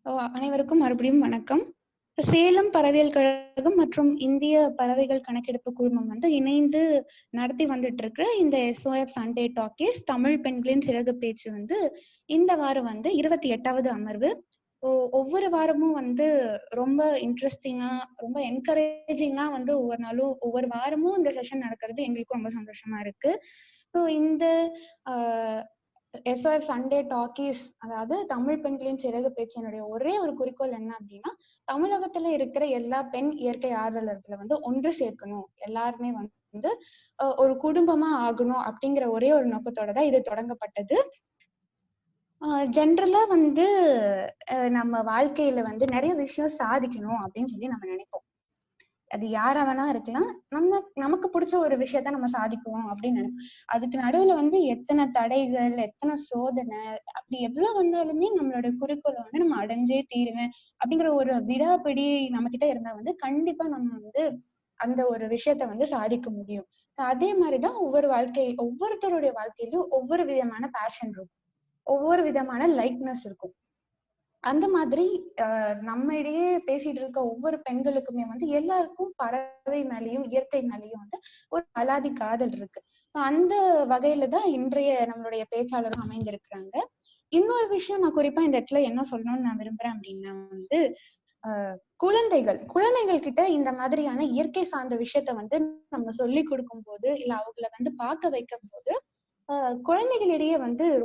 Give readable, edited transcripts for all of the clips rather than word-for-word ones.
அனைவருக்கும் மறுபடியும் வணக்கம். சேலம் பறவையியல் கழகம் மற்றும் இந்திய பறவைகள் கணக்கெடுப்பு குழுமம் இணைந்து நடத்தி வந்துட்டு இருக்கிற இந்த SOF சண்டே டாக்கீஸ் தமிழ் பெண்களின் சிறகு பேச்சு இந்த வாரம் 28வது அமர்வு. ஒவ்வொரு வாரமும் ரொம்ப இன்ட்ரெஸ்டிங்கா, ரொம்ப என்கரேஜிங்கா ஒவ்வொரு நாளும் ஒவ்வொரு வாரமும் இந்த செஷன் நடக்கிறது எங்களுக்கும் ரொம்ப சந்தோஷமா இருக்கு. இந்த SOF சண்டே டாக்கீஸ், அதாவது தமிழ் பெண்களின் சிறகு பேச்சினுடைய ஒரே ஒரு குறிக்கோள் என்ன அப்படின்னா, தமிழகத்துல இருக்கிற எல்லா பெண் இயற்கை ஆர்வலர்களை ஒன்று சேர்க்கணும், எல்லாருமே ஒரு குடும்பமா ஆகணும் அப்படிங்கிற ஒரே ஒரு நோக்கத்தோட தான் இது தொடங்கப்பட்டது. ஜென்ரலா நம்ம வாழ்க்கையில நிறைய விஷயம் சாதிக்கணும் அப்படின்னு சொல்லி நம்ம நினைப்போம். அது யாரா வேணா இருக்கலாம். நமக்கு பிடிச்ச ஒரு விஷயத்த நம்ம சாதிக்குவோம் அப்படின்னு நினைப்போம். அதுக்கு நடுவுல எத்தனை தடைகள், எத்தனை சோதனை, அப்படி எவ்வளவு வந்தாலுமே நம்மளோட குறிக்கோளை நம்ம அடைஞ்சே தீருவேன் அப்படிங்கிற ஒரு விடாப்பிடி நம்ம கிட்ட இருந்தா கண்டிப்பா நம்ம அந்த ஒரு விஷயத்த சாதிக்க முடியும். அதே மாதிரிதான் ஒவ்வொருத்தருடைய வாழ்க்கையிலும் ஒவ்வொரு விதமான பேஷன் இருக்கும், ஒவ்வொரு விதமான லைக்னஸ் இருக்கும். அந்த மாதிரி நம்ம இடையே பேசிட்டு இருக்க ஒவ்வொரு பெண்களுக்குமே எல்லாருக்கும் பறவை மேலேயும் இயற்கை மேலேயும் ஒரு அலாதி காதல் இருக்கு. அந்த வகையில தான் இன்றைய நம்மளுடைய பேச்சாளரும் அமைந்திருக்கிறாங்க. இன்னொரு விஷயம் நான் குறிப்பா இந்த இடத்துல என்ன சொல்லணும்னு நான் விரும்புறேன் அப்படின்னா குழந்தைகள் கிட்ட இந்த மாதிரியான இயற்கை சார்ந்த விஷயத்த நம்ம சொல்லி கொடுக்கும் போது, இல்ல அவங்கள பார்க்க வைக்கும் போது குழந்தைகளிடையே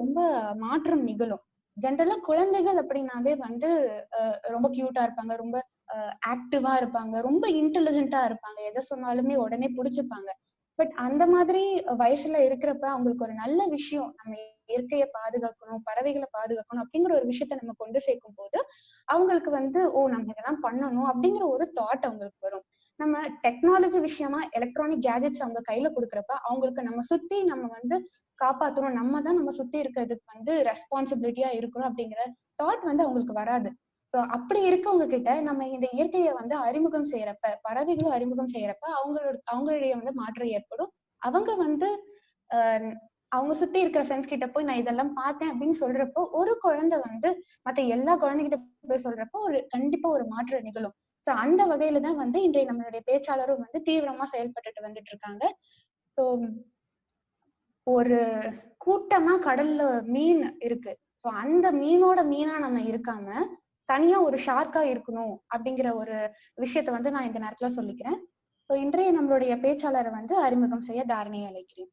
ரொம்ப மாற்றம் நிகழும். ஜென்ரலா குழந்தைகள் அப்படின்னாவே ரொம்ப கியூட்டா இருப்பாங்க, ரொம்ப ஆக்டிவா இருப்பாங்க, ரொம்ப இன்டெலிஜென்ட்டா இருப்பாங்க, எதை சொன்னாலுமே உடனே புடிச்சுப்பாங்க. பட் அந்த மாதிரி வயசுல இருக்கிறப்ப அவங்களுக்கு ஒரு நல்ல விஷயம், நம்ம இயற்கையை பாதுகாக்கணும், பறவைகளை பாதுகாக்கணும் அப்படிங்கிற ஒரு விஷயத்த நம்ம கொண்டு சேர்க்கும் போது அவங்களுக்கு நம்ம இதெல்லாம் பண்ணணும் அப்படிங்கிற ஒரு தாட் அவங்களுக்கு வரும். நம்ம டெக்னாலஜி விஷயமா எலக்ட்ரானிக் கேஜெட்ஸ் அவங்க கையில கொடுக்குறப்ப அவங்களுக்கு நம்ம சுத்தி நம்ம காப்பாத்தணும், நம்ம தான் நம்ம சுத்தி இருக்கிறதுக்கு ரெஸ்பான்சிபிலிட்டியா இருக்கணும் அப்படிங்கிற தாட் அவங்களுக்கு வராது. சோ அப்படி இருக்கவங்க கிட்ட நம்ம இந்த இயற்கையை அறிமுகம் செய்யறப்ப, பறவைகளும் அறிமுகம் செய்யறப்ப அவங்களுடைய மாற்றம் ஏற்படும். அவங்க அஹ் அவங்க சுத்தி இருக்கிற ஃப்ரெண்ட்ஸ் கிட்ட போய் நான் இதெல்லாம் பார்த்தேன் அப்படின்னு சொல்றப்போ, ஒரு குழந்தை மத்த எல்லா குழந்தைகிட்ட போய் சொல்றப்போ கண்டிப்பா ஒரு மாற்றம் நிகழும். சோ அந்த வகையில தான் இன்றைய நம்மளுடைய பேச்சாளரும் தீவிரமா செயல்பட்டுட்டு வந்துட்டு இருக்காங்க. சோ ஒரு கூட்டமா கடல்ல மீன் இருக்கு. சோ அந்த மீனோட மீனா நம்ம இருக்காம தனியா ஒரு ஷார்க்கா இருக்கணும் அப்படிங்கிற ஒரு விஷயத்த நான் இந்த நேரத்துல சொல்லிக்கிறேன். சோ இன்றைய நம்மளுடைய பேச்சாளரை அறிமுகம் செய்ய தாரணையை அழைக்கிறேன்.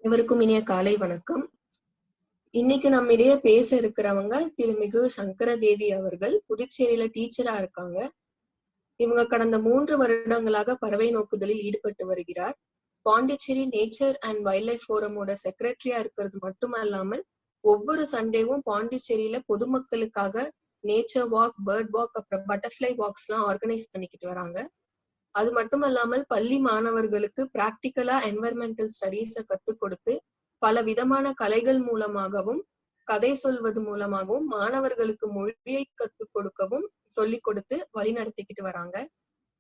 இவருக்கும் இனிய காலை வணக்கம். இன்னைக்கு நம்மிடையே பேச இருக்கிறவங்க திருமிகு சங்கரதேவி அவர்கள். புதுச்சேரியில டீச்சரா இருக்காங்க. இவங்க கடந்த 3 வருடங்களாக பறவை நோக்குதலில் ஈடுபட்டு வருகிறார். Pondicherry nature and wildlife ஃபோரமோட செக்ரட்டரியா இருக்கிறது மட்டுமல்லாமல் ஒவ்வொரு சண்டேவும் பாண்டிச்சேரியில பொதுமக்களுக்காக நேச்சர் வாக், பேர்ட் வாக், அப்புறம் பட்டர்ஃபிளை வாக்ஸ் எல்லாம் ஆர்கனைஸ் பண்ணிக்கிட்டு வராங்க. அது மட்டும் இல்லாமல் பள்ளி மாணவர்களுக்கு பிராக்டிக்கலா என்வைரன்மெண்டல் ஸ்டடீஸை கத்துக் கொடுத்து பல விதமான கலைகள் மூலமாகவும் கதை சொல்வது மூலமாகவும் மாணவர்களுக்கு மொழியை கத்துக் கொடுக்கவும் சொல்லிக் கொடுத்து வழி நடத்திக்கிட்டு வராங்க.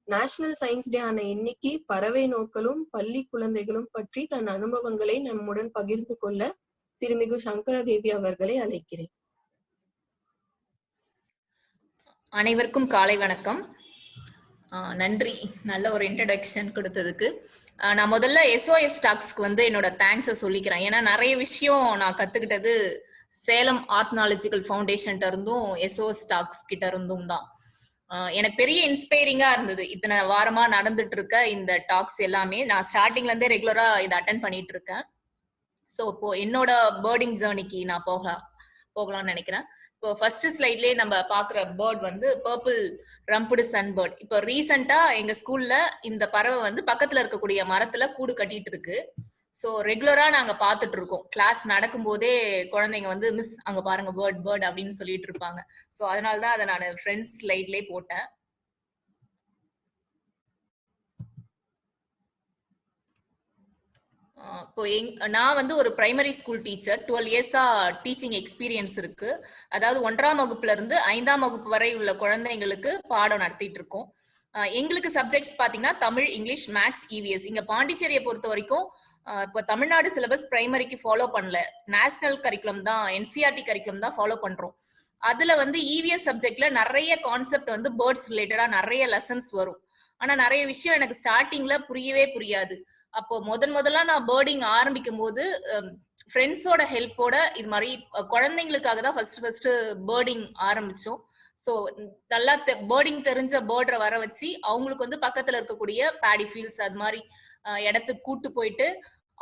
நேஷனல் சயின்ஸ் டே ஆன இன்னைக்கு பறவை நோக்கலும் பள்ளி குழந்தைகளும் பற்றி தன் அனுபவங்களை நம்முடன் பகிர்ந்து கொள்ள திருமிகு சங்கரதேவி அவர்களை அழைக்கிறேன். அனைவருக்கும் காலை வணக்கம். நன்றி, நல்ல ஒரு இன்ட்ரடக்ஷன் கொடுத்ததுக்கு. நான் முதல்ல SOS டாக்ஸ்க்கு என்னோட தேங்க்ஸை சொல்லிக்கிறேன். ஏன்னா நிறைய விஷயம் நான் கத்துக்கிட்டது சேலம் ஆர்த்னாலஜிக்கல் ஃபவுண்டேஷன் இருந்தும் SOS டாக்ஸ் கிட்ட இருந்தும் தான். எனக்கு பெரிய இன்ஸ்பைரிங்கா இருந்தது இத்தனை வாரமா நடந்துட்டு இருக்க இந்த டாக்ஸ் எல்லாமே. நான் ஸ்டார்டிங்ல இருந்தே ரெகுலரா இதை அட்டென்ட் பண்ணிட்டு இருக்கேன். ஸோ இப்போ என்னோட பேர்டிங் ஜேர்னிக்கு நான் போகலாம்னு நினைக்கிறேன். இப்போ ஃபர்ஸ்ட் ஸ்லைட்லயே நம்ம பாக்குற பேர்ட் பர்பிள் ரம்புடு சன் பேர்ட். இப்போ ரீசெண்டா எங்க ஸ்கூல்ல இந்த பறவை பக்கத்துல இருக்கக்கூடிய மரத்துல கூடு கட்டிட்டு இருக்கு. ஸோ ரெகுலரா நாங்க பாத்துட்டு இருக்கோம். கிளாஸ் நடக்கும் போதே குழந்தைங்க மிஸ் அங்க பாருங்க பேர்ட் அப்படின்னு சொல்லிட்டு இருப்பாங்க. ஸோ அதனாலதான் அதை நான் ஃப்ரெண்ட்ஸ் ஸ்லைட்லயே போட்டேன். இப்போ நான் ஒரு பிரைமரி ஸ்கூல் டீச்சர். 12 இயர்ஸா டீச்சிங் எக்ஸ்பீரியன்ஸ் இருக்கு. அதாவது 1ஆம் வகுப்புல இருந்து 5ஆம் வகுப்பு வரை உள்ள குழந்தைங்களுக்கு பாடம் நடத்திட்டு இருக்கோம். எங்களுக்கு சப்ஜெக்ட்ஸ் பாத்தீங்கன்னா தமிழ், இங்கிலீஷ், மேக்ஸ், EVS. இங்க பாண்டிச்சேரியை பொறுத்த வரைக்கும் இப்போ தமிழ்நாடு சிலபஸ் பிரைமரிக்கு ஃபாலோ பண்ணல, நேஷனல் கரிக்குலம் தான், NCERT கரிக்குலம் தான் ஃபாலோ பண்றோம். அதுல வந்து இவிஎஸ் சப்ஜெக்ட்ல நிறைய கான்செப்ட் வந்து பேர்ட்ஸ் ரிலேட்டடா நிறைய லெசன்ஸ் வரும். ஆனா நிறைய விஷயம் எனக்கு ஸ்டார்டிங்ல புரியவே புரியாது. அப்போ முதல்ல நான் பேர்டிங் ஆரம்பிக்கும் போது ஃப்ரெண்ட்ஸோட ஹெல்ப்போட இது மாதிரி குழந்தைங்களுக்காக தான் ஃபர்ஸ்ட் பேர்டிங் ஆரம்பிச்சோம். ஸோ நல்லா பேர்டிங் தெரிஞ்ச பேர்டரை வர வச்சு அவங்களுக்கு வந்து பக்கத்துல இருக்கக்கூடிய பேடி ஃபீல்ட்ஸ் அது மாதிரி இடத்துக்கு கூட்டு போயிட்டு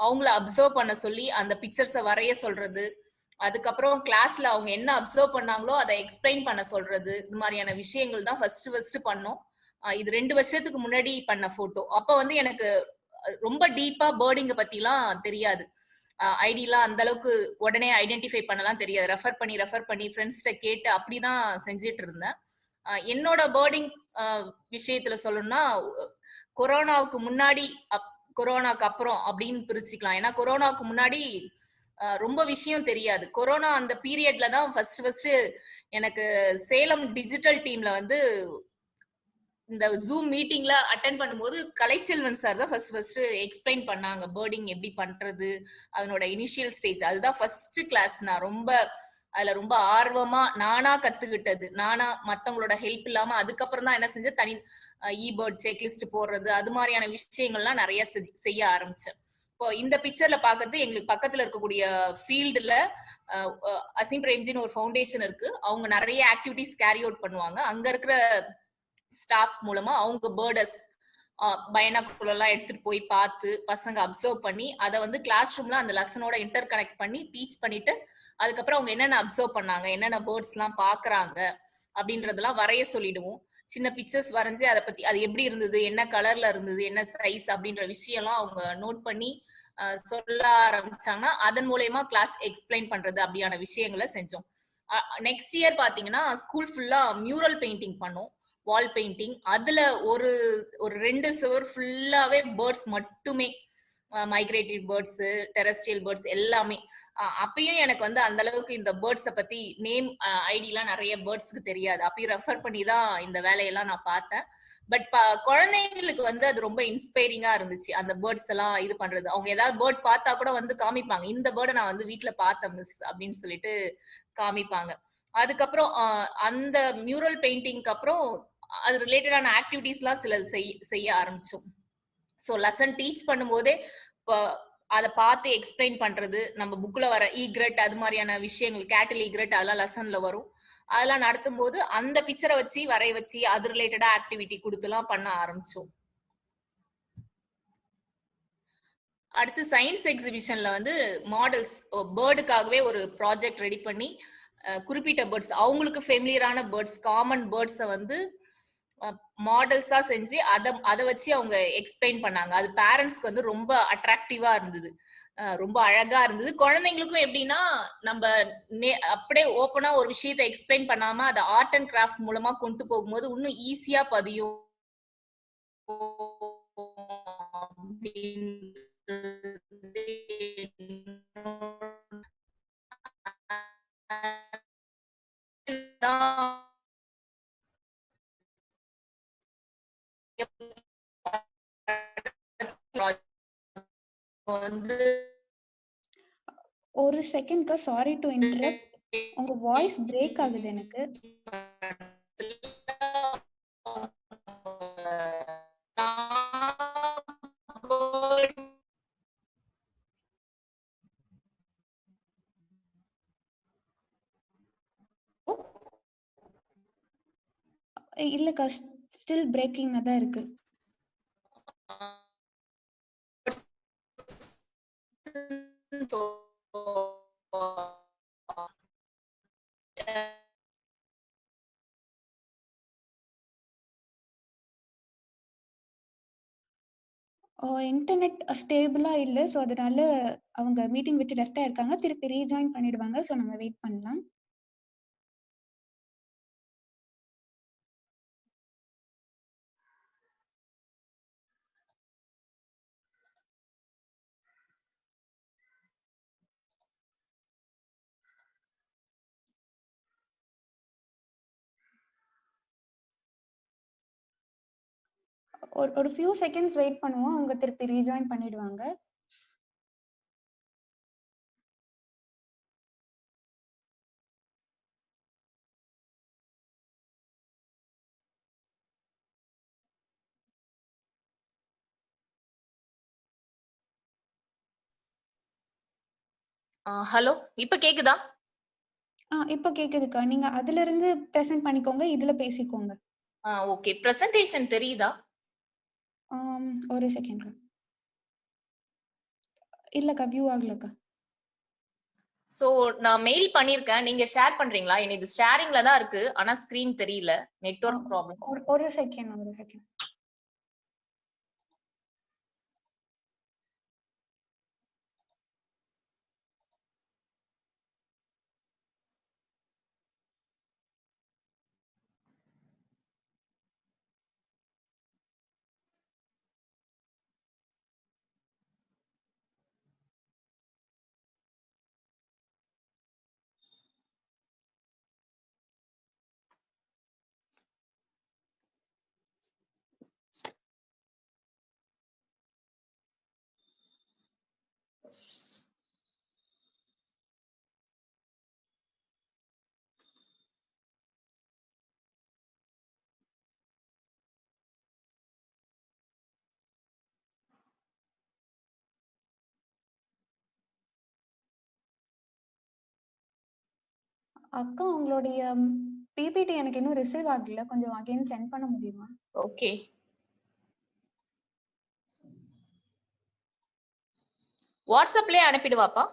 அவங்கள அப்சர்வ் பண்ண சொல்லி அந்த பிக்சர்ஸை வரைய சொல்றது, அதுக்கப்புறம் கிளாஸ்ல அவங்க என்ன அப்சர்வ் பண்ணாங்களோ அதை எக்ஸ்பிளைன் பண்ண சொல்றது, இது மாதிரியான விஷயங்கள் தான் ஃபர்ஸ்ட் பண்ணோம். இது 2 வருஷத்துக்கு முன்னாடி பண்ண போட்டோ. அப்ப வந்து எனக்கு ரொம்ப டீப்பா பேர்டிங்க பத்திலாம் தெரியாது. ஐடிலாம் அந்த அளவுக்கு உடனே ஐடென்டிஃபை பண்ணலாம் தெரியாது. ரெஃபர் பண்ணி ஃப்ரெண்ட்ஸ்கிட்ட கேட்டு அப்படிதான் செஞ்சுட்டு இருந்தேன். என்னோட பேர்டிங் விஷயத்துல சொல்லணும்னா கொரோனாவுக்கு முன்னாடி கொரோனாக்கு அப்புறம் அப்படின்னு பிரிச்சுக்கலாம். ஏன்னா கொரோனாவுக்கு முன்னாடி ரொம்ப விஷயம் தெரியாது. கொரோனா அந்த பீரியட்ல தான் ஃபர்ஸ்ட் எனக்கு சேலம் டிஜிட்டல் டீம்ல வந்து இந்த ஜூம் மீட்டிங்ல அட்டென்ட் பண்ணும்போது கலைச்செல்வன் சார் தான் ஃபர்ஸ்ட் எக்ஸ்பிளைன் பண்ணாங்க பேர்டிங் எப்படி பண்றது, அதனோட இனிஷியல் ஸ்டேஜ். அதுதான் ஃபர்ஸ்ட் கிளாஸ். நான் அதுல ரொம்ப ஆர்வமா நானா கத்துக்கிட்டது. நானா மத்தவங்களோட ஹெல்ப் இல்லாம அதுக்கப்புறம் தான் என்ன செஞ்சேன், தனி பேர்ட் செக்லிஸ்ட் போடுறது அது மாதிரியான விஷயங்கள்லாம் நிறைய செய்ய ஆரம்பிச்சேன். இப்போ இந்த பிக்சர்ல பாக்குறது எங்களுக்கு பக்கத்துல இருக்கக்கூடிய ஃபீல்டுல அசீம் பிரேம்ஜின்னு ஒரு ஃபவுண்டேஷன் இருக்கு. அவங்க நிறைய ஆக்டிவிட்டிஸ் கேரி அவுட் பண்ணுவாங்க. அங்க இருக்கிற ஸ்டாஃப் மூலமா அவங்க பேர்டஸ் பைனாக்குலர்லாம் எடுத்துட்டு போய் பார்த்து பசங்க அப்சர்வ் பண்ணி அதை வந்து கிளாஸ் ரூம்ல அந்த லெசனோட இன்டர் கனெக்ட் பண்ணி டீச் பண்ணிட்டு அதுக்கப்புறம் அவங்க என்னென்ன அப்சர்வ் பண்ணாங்க, என்னென்ன பேர்ட்ஸ் எல்லாம் பாக்குறாங்க அப்படின்றதெல்லாம் வரைய சொல்லிடுவோம். சின்ன பிக்சர்ஸ் வரைஞ்சு அதை பத்தி அது எப்படி இருந்தது, என்ன கலர்ல இருந்தது, என்ன சைஸ் அப்படின்ற விஷயம்லாம் அவங்க நோட் பண்ணி சொல்ல ஆரம்பிச்சாங்கன்னா அதன் மூலயமா கிளாஸ் எக்ஸ்பிளைன் பண்றது அப்படியான விஷயங்களை செஞ்சோம். நெக்ஸ்ட் இயர் பாத்தீங்கன்னா ஸ்கூல் ஃபுல்லா மியூரல் பெயிண்டிங் பண்ணோம், வால் பெயிண்டிங். அதுல ஒரு 2 சுவர் ஃபுல்லாவே பேர்ட்ஸ் மட்டுமே, மைக்ரேட்டரி பேர்ட்ஸ், டெரஸ்ட்ரியல் பேர்ட்ஸ் எல்லாமே. அப்பயும் எனக்கு வந்து அந்த அளவுக்கு இந்த பேர்ட்ஸை பத்தி நேம் ஐடிலாம் நிறைய பேர்ட்ஸ்க்கு தெரியாது. அப்பயும் ரெஃபர் பண்ணி தான் இந்த வேலையெல்லாம் நான் பார்த்தேன். பட் குழந்தைங்களுக்கு வந்து அது ரொம்ப இன்ஸ்பைரிங்கா இருந்துச்சு. அந்த பேர்ட்ஸ் எல்லாம் இது பண்றது, அவங்க ஏதாவது பேர்ட் பார்த்தா கூட வந்து காமிப்பாங்க, இந்த பேர்டை நான் வந்து வீட்டுல பார்த்தேன் மிஸ் அப்படின்னு சொல்லிட்டு காமிப்பாங்க. அதுக்கப்புறம் அந்த மியூரல் பெயிண்டிங்க்கு அப்புறம் அது ரிலேட்டடான ஆக்டிவிட்டிஸ் எல்லாம் சில செய்ய ஆரம்பிச்சோம். ஸோ லெசன் டீச் பண்ணும்போதே அதை பார்த்து எக்ஸ்பிளைன் பண்றது, நம்ம புக்ல வர ஈக்ரெட் அது மாதிரியான விஷயங்கள், கேட்டில் ஈக்ரெட் அதெல்லாம் லெசன்ல வரும். அதெல்லாம் நடத்தும் போது அந்த பிக்சரை வச்சு வரைய வச்சு அது ரிலேட்டடா ஆக்டிவிட்டி கொடுத்துலாம் பண்ண ஆரம்பிச்சோம். அடுத்து சயின்ஸ் எக்ஸிபிஷன்ல வந்து மாடல்ஸ் பேர்டுக்காகவே ஒரு ப்ராஜெக்ட் ரெடி பண்ணி குறிப்பிட்ட பேர்ட்ஸ், அவங்களுக்கு ஃபெமிலியரான பேர்ட்ஸ், காமன் பேர்ட்ஸை வந்து மாடல்ஸா செஞ்சு அதை வச்சு அவங்க எக்ஸ்பிளைன் பண்ணாங்க. அது பேரண்ட்ஸ்க்கு வந்து ரொம்ப அட்ராக்டிவா இருந்தது, ரொம்ப அழகா இருந்தது. குழந்தைங்களுக்கும் எப்படின்னா நம்ம அப்படியே ஓப்பனா ஒரு விஷயத்தை எக்ஸ்பிளைன் பண்ணாம அதை ஆர்ட் அண்ட் கிராஃப்ட் மூலமா கொண்டு போகும்போது இன்னும் ஈஸியா பதியும். ஒரு செகண்ட், சாரி டு இன்டரப்ட். உங்க வாய்ஸ் பிரேக் ஆகுது எனக்கு. இல்லக்கா, ஸ்டில் பிரேக்கிங்கா தான் இருக்கு. இன்டர்நெட் ஸ்டேபிளா இல்ல. ஸோ அதனால அவங்க மீட்டிங் விட்டு லெஃப்ட் ஆயிருக்காங்க. திருப்பி ரீஜாயின் பண்ணிடுவாங்க. ஸோ நம்ம வெயிட் பண்ணலாம். ஒரு ஃபியூ செகண்ட்ஸ் வெயிட் பண்ணுவோம். அவங்க திருப்பி ரீஜாயின் பண்ணிடுவாங்க. ஹலோ, இப்ப கேக்குதா? இப்ப கேக்குதுக்கா. நீங்க அதுல இருந்து பிரசன்ட் பண்ணிக்கோங்க. இதுல பேசிக்கோங்க. ஓகே. பிரசன்டேஷன் தெரியுதா? ஒரு செகண்ட்க்கா. இல்லக்கா, வியூ ஆகலக்கா. சோ நான் மெயில் பண்ணிருக்கேன். நீங்க ஷேர் பண்றீங்களா? இது ஷேரிங்ல தான் இருக்கு. ஆனா ஸ்கிரீன் தெரியல. Network problem. ஒரு செகண்ட். அக்கா, உங்களுடைய பிபிடி எனக்கு இன்னும் ரிசீவ் ஆகல. கொஞ்சம் அகைன் சென்ட் பண்ண முடியுமா? ஓகே. வாட்ஸ்அப்லயே அனுப்பிடுவாப்பா?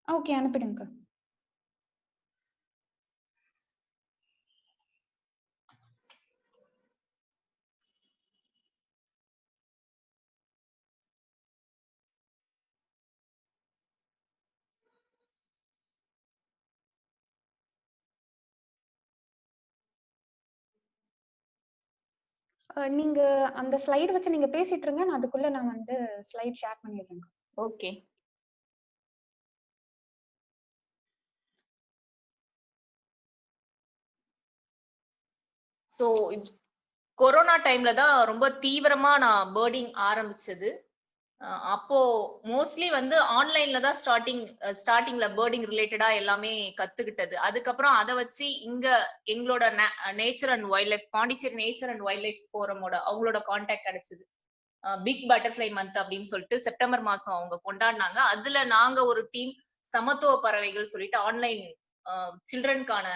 ஓகே, அனுப்பிடுங்கக்கா. நீங்க அந்த ஸ்லைடு வச்சு நீங்க பேசிட்டு இருங்க. நான் அதுக்குள்ள நான் வந்து ஸ்லைட் ஷேர் பண்ணிடுறேன். ஓகே. சோ கொரோனா டைம்ல தான் ரொம்ப தீவிரமா நான் பேர்டிங் ஆரம்பிச்சது. அப்போ மோஸ்ட்லி வந்து ஆன்லைன்ல தான் ஸ்டார்டிங்ல பேர்டிங் ரிலேட்டடா எல்லாமே கத்துக்கிட்டது. அதுக்கப்புறம் அதை வச்சு இங்க எங்களோட nature and wildlife, Pondicherry nature and wildlife ஃபோரமோட அவங்களோட கான்டாக்ட் கிடைச்சது. பிக் பட்டர்ஃப்ளை மந்த் அப்படின்னு சொல்லிட்டு செப்டம்பர் மாசம் அவங்க கொண்டாடினாங்க. அதுல நாங்க ஒரு டீம் சமத்துவ பறவைகள் சொல்லிட்டு ஆன்லைன் சில்ட்ரனுக்கான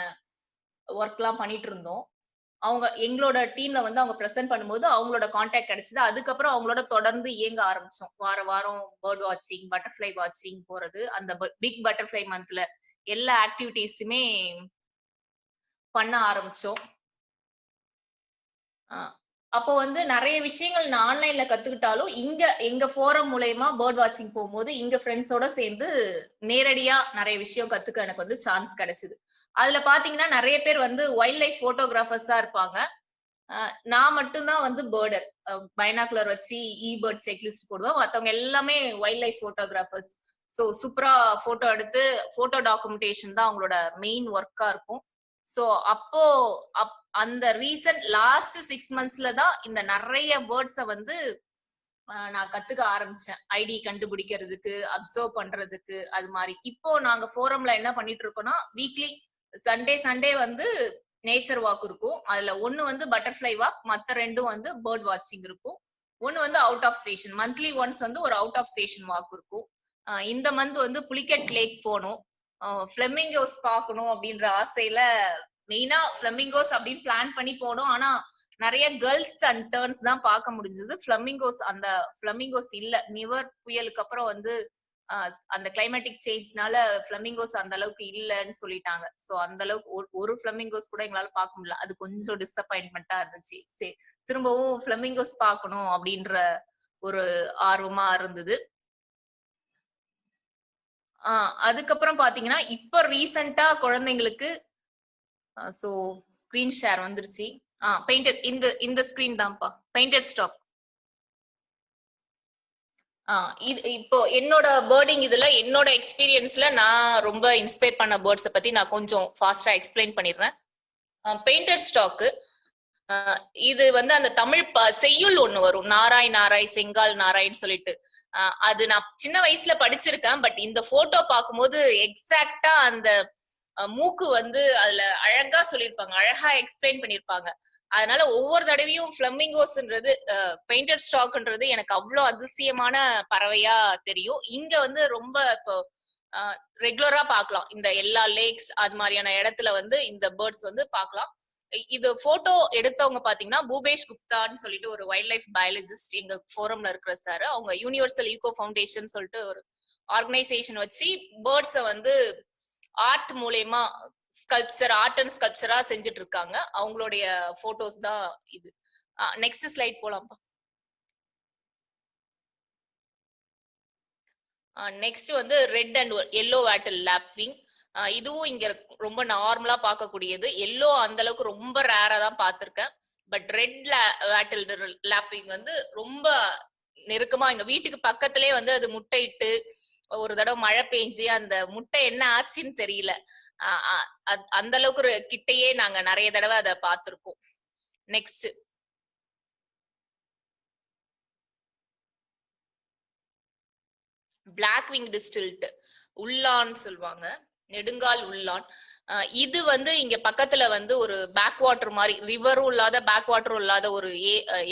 ஒர்க் எல்லாம் பண்ணிட்டு இருந்தோம். அவங்க எங்களோட டீம்ல வந்து அவங்க பிரசன்ட் பண்ணும்போது அவங்களோட கான்டாக்ட் கிடைச்சது. அதுக்கப்புறம் அவங்களோட தொடர்ந்து இயங்க ஆரம்பிச்சோம். வாரம் பேர்ட் வாட்சிங், பட்டர்ஃப்ளை வாட்சிங் போறது. அந்த பிக் பட்டர்ஃப்ளை மந்த்ல எல்லா ஆக்டிவிட்டிஸுமே பண்ண ஆரம்பிச்சோம். அப்போ வந்து நிறைய விஷயங்கள் நான் ஆன்லைன்ல கத்துக்கிட்டாலும் இங்க எங்க ஃபோரம் மூலயமா பேர்ட் வாட்சிங் போகும்போது இங்க ஃப்ரெண்ட்ஸோட சேர்ந்து நேரடியா நிறைய விஷயம் கத்துக்க எனக்கு வந்து சான்ஸ் கிடைச்சது. அதுல பாத்தீங்கன்னா நிறைய பேர் வந்து வைல்ட் லைஃப் போட்டோகிராஃபர்ஸா இருப்பாங்க. நான் மட்டும்தான் வந்து பேர்டர். பைனாகுலர் வச்சு பேர்ட் செக்லிஸ்ட் போடுவேன். மத்தவங்க எல்லாமே வைல்ட் லைஃப் போட்டோகிராஃபர்ஸ். ஸோ சூப்பரா போட்டோ எடுத்து போட்டோ டாக்குமெண்டேஷன் தான் அவங்களோட மெயின் ஒர்க்கா இருக்கும். ஸோ அப்போ அந்த ரீசன்ட் லாஸ்ட் 6 monthsல தான் இந்த நிறைய வேர்ட்ஸை வந்து நான் கத்துக்க ஆரம்பிச்சேன். ஐடி கண்டுபிடிக்கிறதுக்கு, அப்சர்வ் பண்றதுக்கு, அது மாதிரி. இப்போ நாங்க ஃபோரம்ல என்ன பண்ணிட்டு இருக்கோம்னா, வீக்லி சண்டே வந்து நேச்சர் வாக் இருக்கும். அதுல ஒன்னு வந்து பட்டர்ஃப்ளை வாக், மத்த ரெண்டும் வந்து பேர்ட் வாட்சிங் இருக்கும். ஒன்னு வந்து out of station, monthly once வந்து ஒரு அவுட் ஆஃப் ஸ்டேஷன் வாக் இருக்கும். இந்த மந்த் வந்து புலிகட் லேக் போனோம். ஃபிளமிங்கோஸ் பார்க்கணும் அப்படின்ற ஆசையில மெயினா ஃபிளமிங்கோஸ் அப்படின்னு பிளான் பண்ணி போனோம். ஆனா நிறைய கேர்ள்ஸ் அண்ட் டர்ன்ஸ் தான் பார்க்க முடிஞ்சது. ஃபிளமிங்கோஸ் இல்ல. நிவர் புயலுக்கு அப்புறம் வந்து அந்த கிளைமேட்டிக் சேஞ்ச்னால ஃபிளமிங்கோஸ் அந்த அளவுக்கு இல்லன்னு சொல்லிட்டாங்க. சோ அந்த அளவுக்கு ஒரு ஃபிளமிங்கோஸ் கூட எங்களால பார்க்க முடியல. அது கொஞ்சம் டிசப்பாயின்மெண்டா இருந்துச்சு. சரி, திரும்பவும் ஃபிளமிங்கோஸ் பார்க்கணும் அப்படின்ற ஒரு ஆர்வமா இருந்தது. அதுக்கப்புறம் பாத்தீங்கன்னா இப்ப ரீசெண்டா குழந்தைங்களுக்கு சோ ஸ்கிரீன் ஷேர் வந்துருச்சு. பெயிண்டட் இந்த ஸ்கிரீன் தான்ப்பா, பெயிண்டட் ஸ்டாக். இது இப்போ என்னோட பேர்டிங் இதுல என்னோட எக்ஸ்பீரியன்ஸ்ல நான் ரொம்ப இன்ஸ்பயர் பண்ண பேர்ட்ஸை பத்தி நான் கொஞ்சம் ஃபாஸ்டா எக்ஸ்பிளைன் பண்ணிடுறேன். பெயிண்டட் ஸ்டாக்கு இது வந்து அந்த தமிழ் செய்யுள் ஒண்ணு வரும், நாராய் நாராய் செங்கால் நாராய்ன்னு சொல்லிட்டு. அது நான் சின்ன வயசுல படிச்சிருக்கேன். பட் இந்த போட்டோ பார்க்கும்போது எக்ஸாக்டா அந்த மூக்கு வந்து அதுல அழகா சொல்லியிருப்பாங்க, அழகா எக்ஸ்பிளைன் பண்ணிருப்பாங்க. அதனால ஒவ்வொரு தடவையும் ஃபிளமிங்கோஸ்ன்றது பெயிண்டட் ஸ்டாக்ன்றது எனக்கு அவ்வளவு அதிசயமான பறவையா தெரியும். இங்க வந்து ரொம்ப இப்போ ரெகுலரா பார்க்கலாம். இந்த எல்லா லேக்ஸ் அது மாதிரியான இடத்துல வந்து இந்த பேர்ட்ஸ் வந்து பார்க்கலாம். இது போட்டோ எடுத்தவங்க பாத்தீங்கன்னா பூபேஷ் குப்தான்னு சொல்லிட்டு ஒரு வைல்ட் லைஃப் பயாலஜிஸ்ட் எங்க ஃபோரம்ல இருக்கிற சார். அவங்க யூனிவர்சல் ஈகோ ஃபவுண்டேஷன் சொல்லிட்டு ஒரு ஆர்கனைசேஷன் வச்சு பேர்ட்ஸை வந்து ஆர்ட் மூலயமா ஆர்ட் அண்ட் ஸ்கல்ப்சரா செஞ்சுட்டு இருக்காங்க. அவங்களுடைய போட்டோஸ் தான் இது. நெக்ஸ்ட் ஸ்லைட் போலாம்ப்பா. நெக்ஸ்ட் வந்து red and yellow wattled lapwing. இதுவும் இங்க ரொம்ப நார்மலா பார்க்கக்கூடியது. எல்லோ அந்த அளவுக்கு ரொம்ப ரேரா தான் பார்த்திருக்கேன். பட் ரெட் வேட்டில் லாப்விங் வந்து ரொம்ப நெருக்கமா எங்க வீட்டுக்கு பக்கத்திலே வந்து அது முட்டையிட்டு ஒரு தடவை மழை பெஞ்சு அந்த முட்டை என்ன ஆச்சுன்னு தெரியல. அந்த அளவுக்கு ஒரு கிட்டையே நாங்க நிறைய தடவை அதை பார்த்திருக்கோம். நெக்ஸ்ட் பிளாக் விங்டு ஸ்டில்ட் உள்ளான் சொல்லுவாங்க, நெடுங்கால் உள்ளான். இது வந்து இங்க பக்கத்துல வந்து ஒரு பேக் வாட்டர் மாதிரி, ரிவரும் இல்லாத பேக் வாட்டரும் இல்லாத ஒரு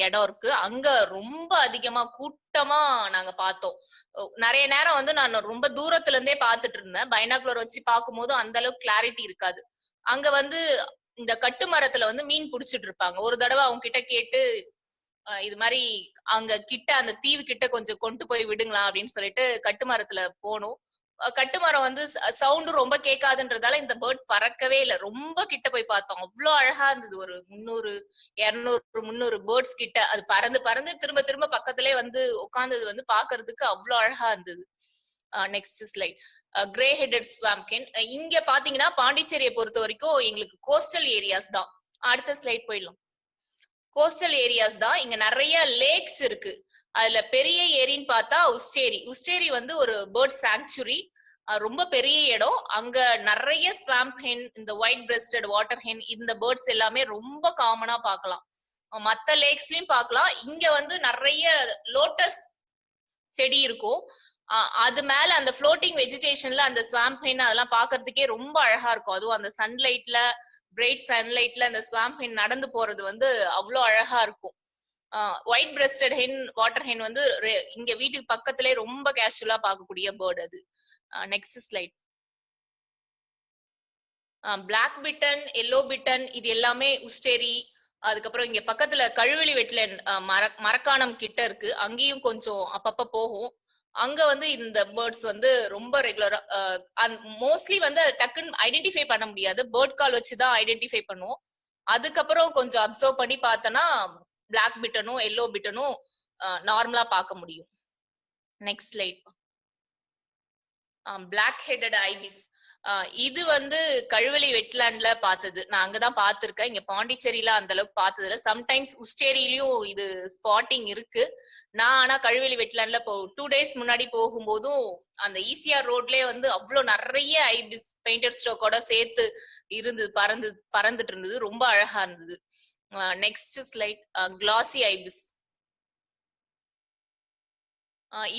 இடம் இருக்கு. அங்க ரொம்ப அதிகமா கூட்டமா நாங்க பார்த்தோம். நிறைய நேரம் வந்து நான் ரொம்ப தூரத்துல இருந்தே பார்த்துட்டு இருந்தேன். பைனாகுலர் வச்சு பார்க்கும்போது அந்த அளவுக்கு கிளாரிட்டி இருக்காது. அங்க வந்து இந்த கட்டு மரத்துல வந்து மீன் பிடிச்சிட்டு இருப்பாங்க. ஒரு தடவை அவங்க கிட்ட கேட்டு இது மாதிரி அங்க கிட்ட அந்த தீவு கிட்ட கொஞ்சம் கொண்டு போய் விடுங்களா அப்படின்னு சொல்லிட்டு கட்டுமரத்துல போனோம். கட்டுமரம் வந்து சவுண்டு ரொம்ப கேட்காதுன்றதால இந்த பேர்ட் பறக்கவே இல்லை. ரொம்ப கிட்ட போய் பார்த்தோம். அவ்வளவு அழகா இருந்தது. ஒரு 300, 200, 300 பேர்ட்ஸ் கிட்ட அது பறந்து பறந்து திரும்ப திரும்ப பக்கத்திலே வந்து உட்கார்ந்தது வந்து பாக்குறதுக்கு அவ்வளவு அழகா இருந்தது. Next slide. Grey headed swamphen. இங்க பாத்தீங்கன்னா பாண்டிச்சேரியை பொறுத்த வரைக்கும் எங்களுக்கு கோஸ்டல் ஏரியாஸ் தான். அடுத்த ஸ்லைட் போயிடலாம். கோஸ்டல் ஏரியாஸ் தான். இங்க நிறைய லேக்ஸ் இருக்கு. அதுல பெரிய ஏரின்னு பார்த்தா உஸ்டேரி. உஸ்டேரி வந்து ஒரு பேர்ட் சாங்சுரி, ரொம்ப பெரிய இடம். அங்க நிறைய ஸ்வாம்ப் ஹென், இந்த ஒயிட் பிரஸ்டட் வாட்டர் ஹென், இந்த பேர்ட்ஸ் எல்லாமே ரொம்ப காமனா பார்க்கலாம். மத்த லேக்ஸ்லயும் பார்க்கலாம். இங்க வந்து நிறைய லோட்டஸ் செடி இருக்கும். அது மேல அந்த ஃப்ளோட்டிங் வெஜிடேஷன்ல அந்த ஸ்வாம்ப் ஹென் அதெல்லாம் பாக்குறதுக்கே ரொம்ப அழகா இருக்கும். அதுவும் அந்த சன்லைட்ல, பிரைட் சன்லைட்ல அந்த ஸ்வாம்ப் ஹென் நடந்து போறது வந்து அவ்வளோ அழகா இருக்கும். White breasted hen, water hen வந்து இங்க வீட்டுக்கு பக்கத்திலே ரொம்ப கேஷுவலா பார்க்கக்கூடிய பேர்டு அது. Next slide. Black bittern, yellow bittern இது எல்லாமே உஸ்டேரி. அதுக்கப்புறம் இங்க பக்கத்துல கழுவெளி வெட்லேண்ட் மரக்காணம் கிட்ட இருக்கு. அங்கேயும் கொஞ்சம் அப்பப்ப போகும். அங்க வந்து இந்த பேர்ட்ஸ் வந்து ரொம்ப ரெகுலரா மோஸ்ட்லி வந்து டக்குன்னு ஐடென்டிஃபை பண்ண முடியாது. பேர்ட் கால் வச்சுதான் ஐடென்டிஃபை பண்ணுவோம். அதுக்கப்புறம் கொஞ்சம் அப்சர்வ் பண்ணி பார்த்தோன்னா பிளாக் பிட்டனும் எல்லோ பிட்டனும் நார்மலா பார்க்க முடியும். Next slide. Black headed ibis. இது வந்து கழுவெளி வெட்லேண்ட்ல பார்த்தது. நான் அங்கதான் பார்த்திருக்கேன். இங்க பாண்டிச்சேரியில அந்த அளவுக்கு பார்த்தது இல்லை. சம்டைம்ஸ் உஸ்டேரியிலயும் இது ஸ்பாட்டிங் இருக்கு. நான் ஆனா கழுவெளி வெட்லேண்ட்ல இப்போ 2 days முன்னாடி போகும்போதும் அந்த ஈசிஆர் ரோட்லயே வந்து அவ்வளவு நிறைய ஐபிஸ் பெயிண்டட் ஸ்டோக்கோட சேர்த்து இருந்து பறந்துட்டு இருந்தது. ரொம்ப அழகா இருந்தது. Next slide. Glossy ibis.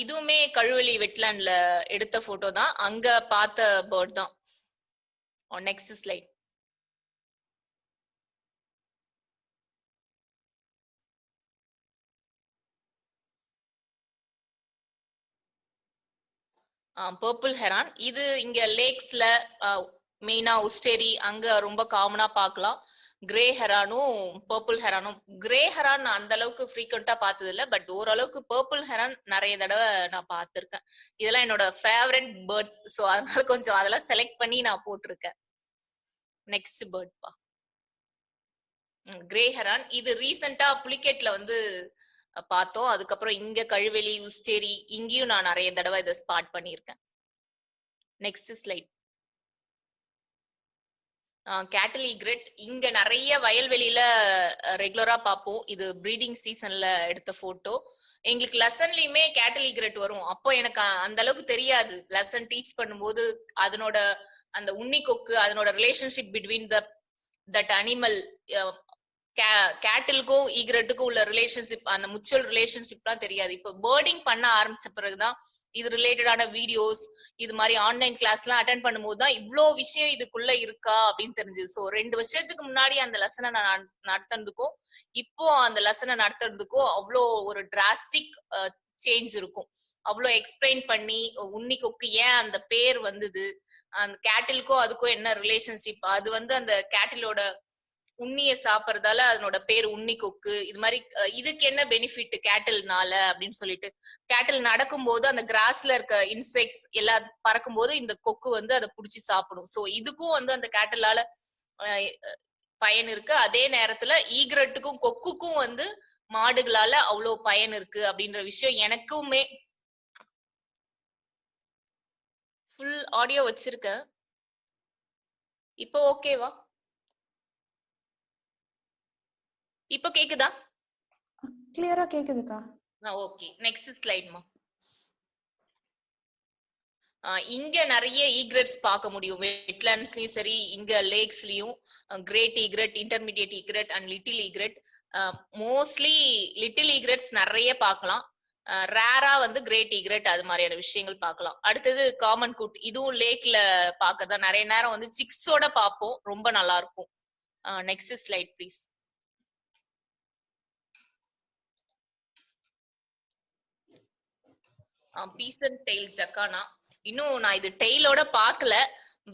இதுவுமே கழுவெளி வெட்லேண்ட்ல எடுத்த போட்டோ தான். அங்க பார்த்த பேர்ட் தான். Next slide. Purple heron. இது இங்க லேக்ஸ்ல மெயினா உஸ்டேரி அங்க ரொம்ப காமனா பார்க்கலாம். கிரே ஹெரானும் பர்பிள் ஹெரானும். கிரே ஹெரான் அந்த அளவுக்கு ஃப்ரீக்வெண்டா பார்த்தது இல்லை. பட் ஓரளவுக்கு பர்பிள் ஹெரான் நிறைய தடவை நான் பார்த்திருக்கேன். இதெல்லாம் என்னோட ஃபேவரட் பேர்ட்ஸ். ஸோ அதனால கொஞ்சம் அதெல்லாம் செலக்ட் பண்ணி நான் போட்டிருக்கேன். நெக்ஸ்ட் பேர்ட் பா, கிரே ஹெரான். இது ரீசெண்டா புலிகேட்ல வந்து பார்த்தோம். அதுக்கப்புறம் இங்க கழுவெளி, உஸ்டேரி இங்கேயும் நான் நிறைய தடவை இதை ஸ்பாட் பண்ணியிருக்கேன். Next slide. Cattle egret. இங்க நிறைய வயல்வெளியில ரெகுலரா பார்ப்போம். இது ப்ரீடிங் சீசன்ல எடுத்த போட்டோ. எங்களுக்கு லெசன்லயுமே கேட்டில் ஈக்ரெட் வரும். அப்போ எனக்கு அந்த அளவுக்கு தெரியாது. லெசன் டீச் பண்ணும்போது அதனோட அந்த உண்ணி கொக்கு, அதனோட ரிலேஷன்ஷிப் பிட்வீன் தட் அனிமல், கேட்டிலுக்கும் ஈக்ரெட்டுக்கும் உள்ள ரிலேஷன்ஷிப், அந்த முச்சுவல் ரிலேஷன்ஷிப்லாம் தெரியாது. இப்போ பேர்டிங் பண்ண ஆரம்பிச்ச பிறகுதான் இது ரிலேட்டடான வீடியோஸ், இது மாதிரி ஆன்லைன் கிளாஸ்லாம் அட்டென்ட் பண்ணும்போது தான் இவ்வளோ விஷயம் இதுக்குள்ள இருக்கா அப்படின்னு தெரிஞ்சது. ஸோ 2 வருஷத்துக்கு முன்னாடி அந்த லெசனை நான் நடத்துறதுக்கும் இப்போ அந்த லெசனை நடத்துறதுக்கும் அவ்வளோ ஒரு டிராஸ்டிக் சேஞ்ச் இருக்கும். அவ்வளோ எக்ஸ்பிளைன் பண்ணி உன்னி கொக்கு ஏன் அந்த பேர் வந்தது, அந்த கேட்டிலுக்கும் அதுக்கும் என்ன ரிலேஷன்ஷிப், அது வந்து அந்த கேட்டிலோட உண்ணிய சாப்பிடறதால அதனோட பேர் உன்னி கொக்கு, இது மாதிரி இதுக்கு என்ன பெனிஃபிட் கேட்டில்னால அப்படின்னு சொல்லிட்டு, கேட்டில் நடக்கும் போது அந்த கிராஸ்ல இருக்க இன்செக்ட்ஸ் எல்லாம் பறக்கும் போது இந்த கொக்கு வந்து அதை புடிச்சு சாப்பிடும். சோ இதுக்கும் வந்து அந்த கேட்டிலால பயன் இருக்கு. அதே நேரத்துல ஈக்ரெட்டுக்கும் கொக்குக்கும் வந்து மாடுகளால அவ்வளவு பயன் இருக்கு அப்படின்ற விஷயம் எனக்குமே. ஃபுல் ஆடியோ வச்சிருக்கேன். இப்போ ஓகேவா? இப்போ கேக்குதா? கிளியரா கேக்குதுக்கா. ஓகே, நெக்ஸ்ட் ஸ்லைட்மா. இங்க நிறைய ஈக்ரெட்ஸ் பார்க்க முடியும். வெட்லாண்ட்ஸ்லயும் சரி, இங்க லேக்ஸ்லயும் great egret, intermediate egret and little egret. Mostly little egrets நிறைய பார்க்கலாம். ரேரா வந்து கிரேட் ஈக்ரெட் அது மாதிரியான விஷயங்கள் பார்க்கலாம். அடுத்தது காமன் குட், இதுவும் லேக்ல பார்க்கதான் நிறைய நேரம் வந்து சிக்ஸோட பார்ப்போம், ரொம்ப நல்லா இருக்கும். Next slide please. Pheasant tail jacana, இன்னும் நான் இது டெய்லோட பார்க்கல,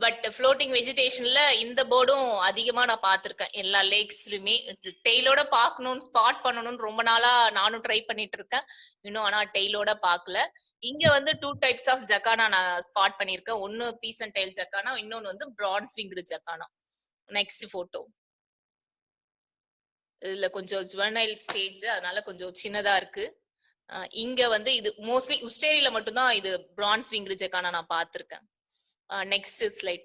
பட் ஃப்ளோட்டிங் வெஜிடேஷன்ல இந்த பேர்டும் அதிகமா நான் பார்த்திருக்கேன். எல்லா லேக்ஸ்லயுமே டெய்லோட பார்க்கணும்னு, ஸ்பாட் பண்ணணும்னு ரொம்ப நாளா நானும் ட்ரை பண்ணிட்டு இருக்கேன். இன்னும் ஆனா டெய்லோட பார்க்கல. இங்க வந்து 2 டைப்ஸ் ஆஃப் ஜக்கானா நான் ஸ்பாட் பண்ணிருக்கேன். ஒன்னு பீசன் டெயில் ஜக்கானா, இன்னொன்னு வந்து bronze winged jacana. Next photo. இதுல கொஞ்சம் ஜுவனைல் ஸ்டேஜ், அதனால கொஞ்சம் சின்னதா இருக்கு. இங்க வந்து இது மோஸ்ட்லி உஸ்டேரியில மட்டும்தான் இது பிரான்ஸ் விங்டு ஜக்கானா நான் பார்த்திருக்கேன். Next slide.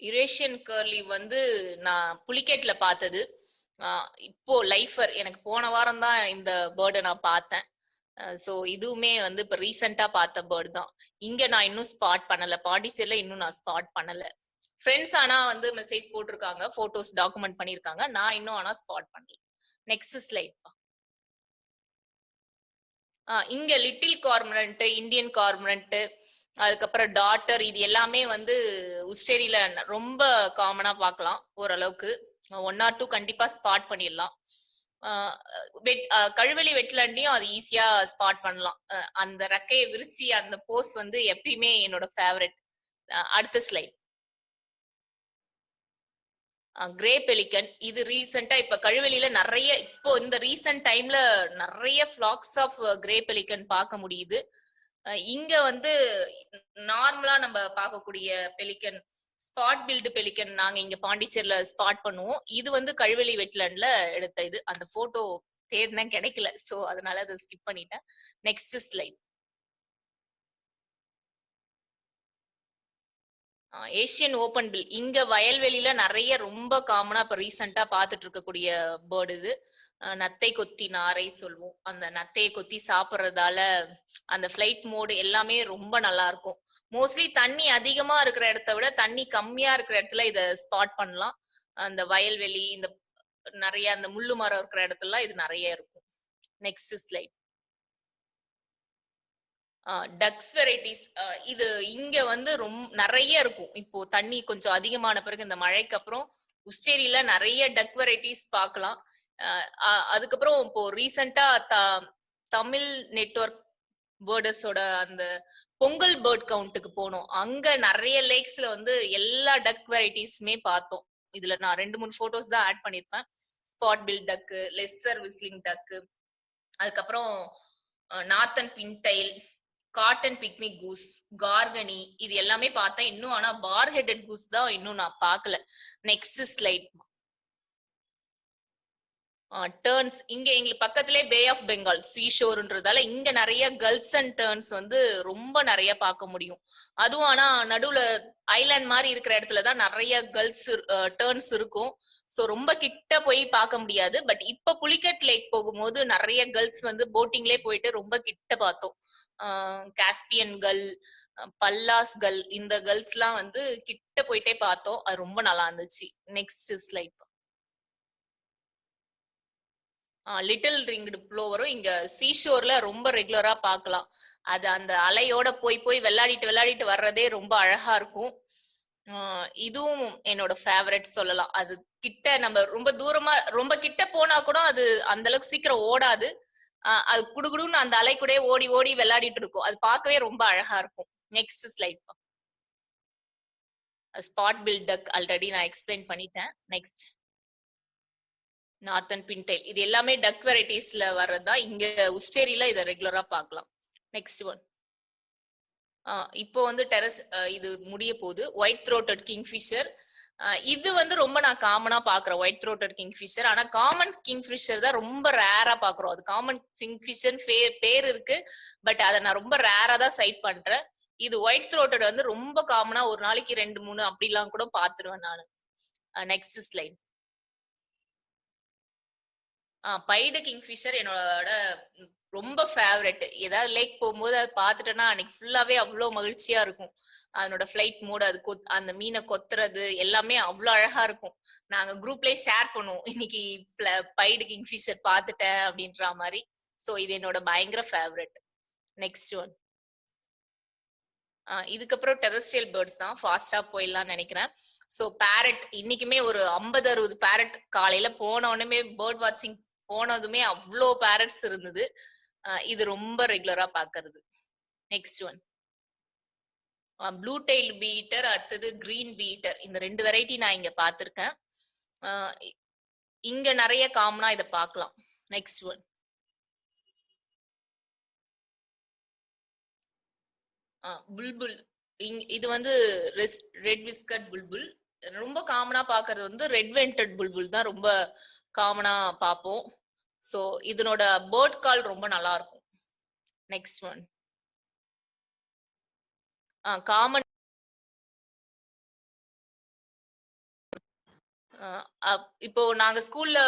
யுரேஷியன் கர்லி வந்து நான் புலிகேட்ல பார்த்தது. இப்போ லைஃபர் எனக்கு போன வாரம் தான் இந்த பேர்டை நான் பார்த்தேன். ஸோ இதுவுமே வந்து இப்போ ரீசெண்டா பார்த்த பேர்டு தான். இங்க நான் இன்னும் ஸ்பாட் பண்ணல, பாண்டிச்சேரியில இன்னும் நான் ஸ்பாட் பண்ணல. ஃப்ரெண்ட்ஸ் ஆனா வந்து மெசேஜ் போட்டிருக்காங்க, போட்டோஸ் டாக்குமெண்ட் பண்ணிருக்காங்க, நான் இன்னும் ஆனா ஸ்பாட் பண்ணல. Next slide. இங்க லிட்டில் கார்மரண்ட், இந்தியன் கார்மரண்ட், அதுக்கப்புறம் டாட்டர், இது எல்லாமே வந்து உஸ்டேரியில ரொம்ப காமனா பார்க்கலாம். ஓரளவுக்கு 1 or 2 கண்டிப்பா ஸ்பாட் பண்ணிடலாம். கழுவெளி வெட்லாண்டையும் அது ஈஸியா ஸ்பாட் பண்ணலாம். அந்த ரெக்கையை விரிச்சி அந்த போஸ் வந்து எப்பயுமே என்னோட ஃபேவரட். அடுத்த ஸ்லைட். கிரே பெலிகன், இது ரீசெண்டா இப்ப கழுவெளியில நிறைய, இப்போ இந்த ரீசெண்ட் டைம்ல நிறைய ஃபிளாக்ஸ் ஆஃப் கிரே பெலிகன் பார்க்க முடியுது. இங்க வந்து நார்மலா நம்ம பார்க்கக்கூடிய பெலிகன், ஸ்பாட் பில்டு பெலிகன் நாங்க இங்க பாண்டிச்சேரியில ஸ்பாட் பண்ணுவோம். இது வந்து கழுவெளி வெட்லாண்ட்ல எடுத்த இது. அந்த போட்டோ தேடினேன், கிடைக்கல, சோ அதனால அதை ஸ்கிப் பண்ணிட்டேன். Next slide. Asian open bill, இங்க வயல்வெளியில நிறைய ரொம்ப காமனா இப்ப ரீசெண்டா பார்த்துட்டு இருக்கக்கூடிய பேர்டு இது. நத்தை கொத்தி நாரை சொல்லுவோம். அந்த நத்தையை கொத்தி சாப்பிட்றதால அந்த ஃபிளைட் மோடு எல்லாமே ரொம்ப நல்லா இருக்கும். மோஸ்ட்லி தண்ணி அதிகமா இருக்கிற இடத்த விட தண்ணி கம்மியா இருக்கிற இடத்துல இதை ஸ்பாட் பண்ணலாம். அந்த வயல்வெளி, இந்த நிறைய அந்த முள்ளு மரம் இருக்கிற இடத்துல இது நிறைய இருக்கும். Next slide. டக்ஸ் வெரைட்டிஸ், இது இங்க வந்து ரொம்ப நிறைய இருக்கும். இப்போ தண்ணி கொஞ்சம் அதிகமான பிறகு இந்த மழைக்கு அப்புறம் உஸ்டேரியில நிறைய டக் வெரைட்டிஸ் பார்க்கலாம். அதுக்கப்புறம் இப்போ ரீசெண்டா தமிழ் நெட்வொர்க் பேர்டஸோட அந்த பொங்கல் பேர்ட் கவுண்ட்டுக்கு போனோம். அங்க நிறைய லேக்ஸ்ல வந்து எல்லா டக் வெரைட்டிஸுமே பார்த்தோம். இதுல நான் 2-3 போட்டோஸ் தான் ஆட் பண்ணிருப்பேன். ஸ்பாட் பில் டக்கு, லெஸ்ஸர் விஸ்லிங் டக்கு, அதுக்கப்புறம் நார்த்தன் பின்டைல், காட்டன் பிக்மி கூஸ், கார்கனி, இது எல்லாமே பார்த்தேன். இன்னும் ஆனா பார் ஹெடட் கூஸ் தான் இன்னும் நான் பார்க்கல. Next slide. டர்ன்ஸ், இங்க எங்களுக்கு பக்கத்திலே பே ஆஃப் பெங்கால் சீஷோர்ன்றதால இங்க நிறைய கல்ஸ் அண்ட் டர்ன்ஸ் வந்து ரொம்ப நிறைய பார்க்க முடியும். அதுவும் ஆனா நடுவுல ஐலாண்ட் மாதிரி இருக்கிற இடத்துலதான் நிறைய கல்ஸ் டர்ன்ஸ் இருக்கும். சோ ரொம்ப கிட்ட போய் பார்க்க முடியாது. பட் இப்ப புலிகட் லேக் போகும்போது நிறைய கல்ஸ் வந்து போட்டிங்லேயே போயிட்டு ரொம்ப கிட்ட பார்த்தோம். காஸ்பியன் கல், பல்லாஸ் கல், இந்த கல்ஸ் எல்லாம் வந்து கிட்ட போயிட்டே பார்த்தோம். அது ரொம்ப நல்லா இருந்துச்சு. Next slide. லிட்டில் ரிங்டு ப்ளோவரும் இங்க சீஷோர்ல ரொம்ப ரெகுலரா பார்க்கலாம். அது அந்த அலையோட போய் போய் விளையாடிட்டு வர்றதே ரொம்ப அழகா இருக்கும். இதுவும் என்னோட ஃபேவரட் சொல்லலாம். அது கிட்ட நம்ம ரொம்ப தூரமா ரொம்ப கிட்ட போனா கூட அது அந்த அளவுக்கு சீக்கிரம் ஓடாது. அது குடுகுடுன்னு அந்த அலை கூட ஓடி ஓடி விளையாடிட்டு இருக்கும். அது பார்க்கவே ரொம்ப அழகா இருக்கும். Next slide. Spot bill duck already நான் எக்ஸ்பிளைன் பண்ணிட்டேன். Next northern pintail. இது எல்லாமே டக் வெரைட்டிஸ்ல வர்றதா. இங்க உஸ்டேரியில இதை ரெகுலரா பார்க்கலாம். Next one. இப்போ வந்து டெரஸ் இது முடிய போகுது. White throated kingfisher. இது வந்து ரொம்ப நான் காமனா பாக்குறேன் ஒயிட் த்ரோட்டட் கிங்ஃபிஷர். ஆனா காமன் கிங்ஃபிஷர் தான் ரொம்ப ரேரா பாக்குறோம். அது காமன் கிங்ஃபிஷர் பேர் இருக்கு, பட் அதை நான் ரொம்ப ரேரா தான் சைட் பண்றேன். இது ஒயிட் த்ரோட்டட் வந்து ரொம்ப காமனா ஒரு நாளைக்கு 2-3 அப்படிலாம் கூட பாத்துருவேன் நானு. Next slide. பைடு கிங்ஃபிஷர் என்னோட ரொம்ப ஃபேவரட். ஏதாவது லேக் போகும்போது அதை பார்த்துட்டேன்னா அன்னைக்கு ஃபுல்லாவே அவ்வளோ மகிழ்ச்சியா இருக்கும். அதனோட ஃபிளைட் மூட், அது அந்த மீனை கொத்துறது எல்லாமே அவ்வளோ அழகா இருக்கும். நாங்க குரூப்லயே ஷேர் பண்ணுவோம், இன்னைக்கு பைடு கிங்ஃபிஷர் பார்த்துட்டேன் அப்படின்ற மாதிரி. ஸோ இது என்னோட பயங்கர ஃபேவரட். Next one. இதுக்கப்புறம் டெரஸ்ட்ரியல் பேர்ட்ஸ் தான் ஃபாஸ்டா போயிடலாம்னு நினைக்கிறேன். ஸோ பேரட் இன்னைக்குமே ஒரு 50-60 பேரட் காலையில போன உடனே பேர்ட் வாட்சிங் போனதுமே அவ்வளோ பேரட்ஸ் இருந்தது. இது ரொம்ப ரெகுலரா பாக்குறது. Next one. Blue tail Peter, அடுத்தது கிரீன் பீட்டர். இந்த 2 வெரைட்டி நான் இங்க பாத்திருக்கேன். இங்க நிறைய காமனா இதை பார்க்கலாம். Next one. புல்புல். இது வந்து ரெட் விஸ்கட் புல்புல். ரொம்ப காமனா பாக்குறது வந்து ரெட் வெண்டட் புல்புல் தான் ரொம்ப காமனா பார்ப்போம். ஸோ இதனோட பேர்ட் கால் ரொம்ப நல்லா இருக்கும். Next one. காமன் இப்போ நாங்க ஸ்கூல்ல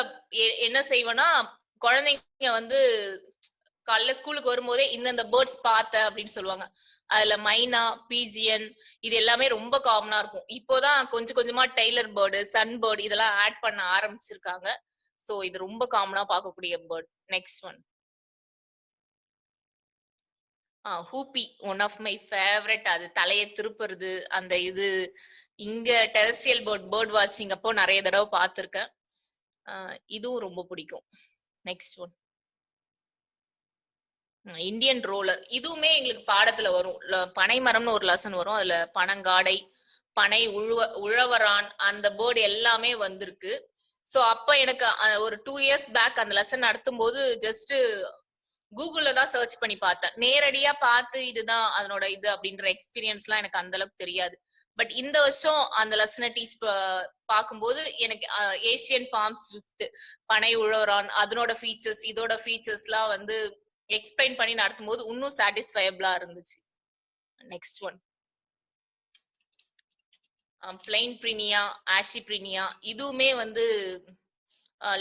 என்ன செய்வோம்னா, குழந்தைங்க வந்து காலைல ஸ்கூலுக்கு வரும்போதே இந்தந்த பேர்ட்ஸ் பார்த்த அப்படின்னு சொல்லுவாங்க. அதுல மைனா, பீஜியன் இது எல்லாமே ரொம்ப காமனா இருக்கும். இப்போதான் கொஞ்சம் கொஞ்சமா டெய்லர் பேர்டு, சன் பேர்டு இதெல்லாம் ஆட் பண்ண ஆரம்பிச்சிருக்காங்க. ஸோ இது ரொம்ப காமனா பார்க்கக்கூடிய bird. Next one. Hoopoe one of my favourite. அது தலையை திருப்புறது அந்த இது இங்க டெரஸ்ட்ரியல் பேர்ட் வாட்சிங் அப்போ நிறைய தடவை பார்த்துருக்கேன். இதுவும் ரொம்ப பிடிக்கும். Next one. Indian roller. இதுவுமே எங்களுக்கு பாடத்துல வரும். பனை மரம்னு ஒரு லெசன் வரும். அதுல பனங்காடை, பனை உழவரான் அந்த பேர்டு எல்லாமே வந்திருக்கு. ஸோ அப்ப எனக்கு ஒரு 2 years பேக் அந்த லெசன் நடத்தும் போது ஜஸ்ட் கூகுள்ல தான் சர்ச் பண்ணி பார்த்தேன். நேரடியா பார்த்து இதுதான் அதனோட இது அப்படின்ற எக்ஸ்பீரியன்ஸ் எல்லாம் எனக்கு அந்த அளவுக்கு தெரியாது. பட் இந்த வருஷம் அந்த லெசனை டீச் பார்க்கும்போது எனக்கு ஏசியன் பாம் ஸ்விஃப்ட், பனை உழவரான் அதனோட ஃபீச்சர்ஸ் இதோட ஃபீச்சர்ஸ் எல்லாம் வந்து எக்ஸ்பிளைன் பண்ணி நடத்தும் போது இன்னும் சாட்டிஸ்ஃபையபிளா இருந்துச்சு. Next one. பிளைன் பிரினியா, ஆஷி பிரினியா இதுவுமே வந்து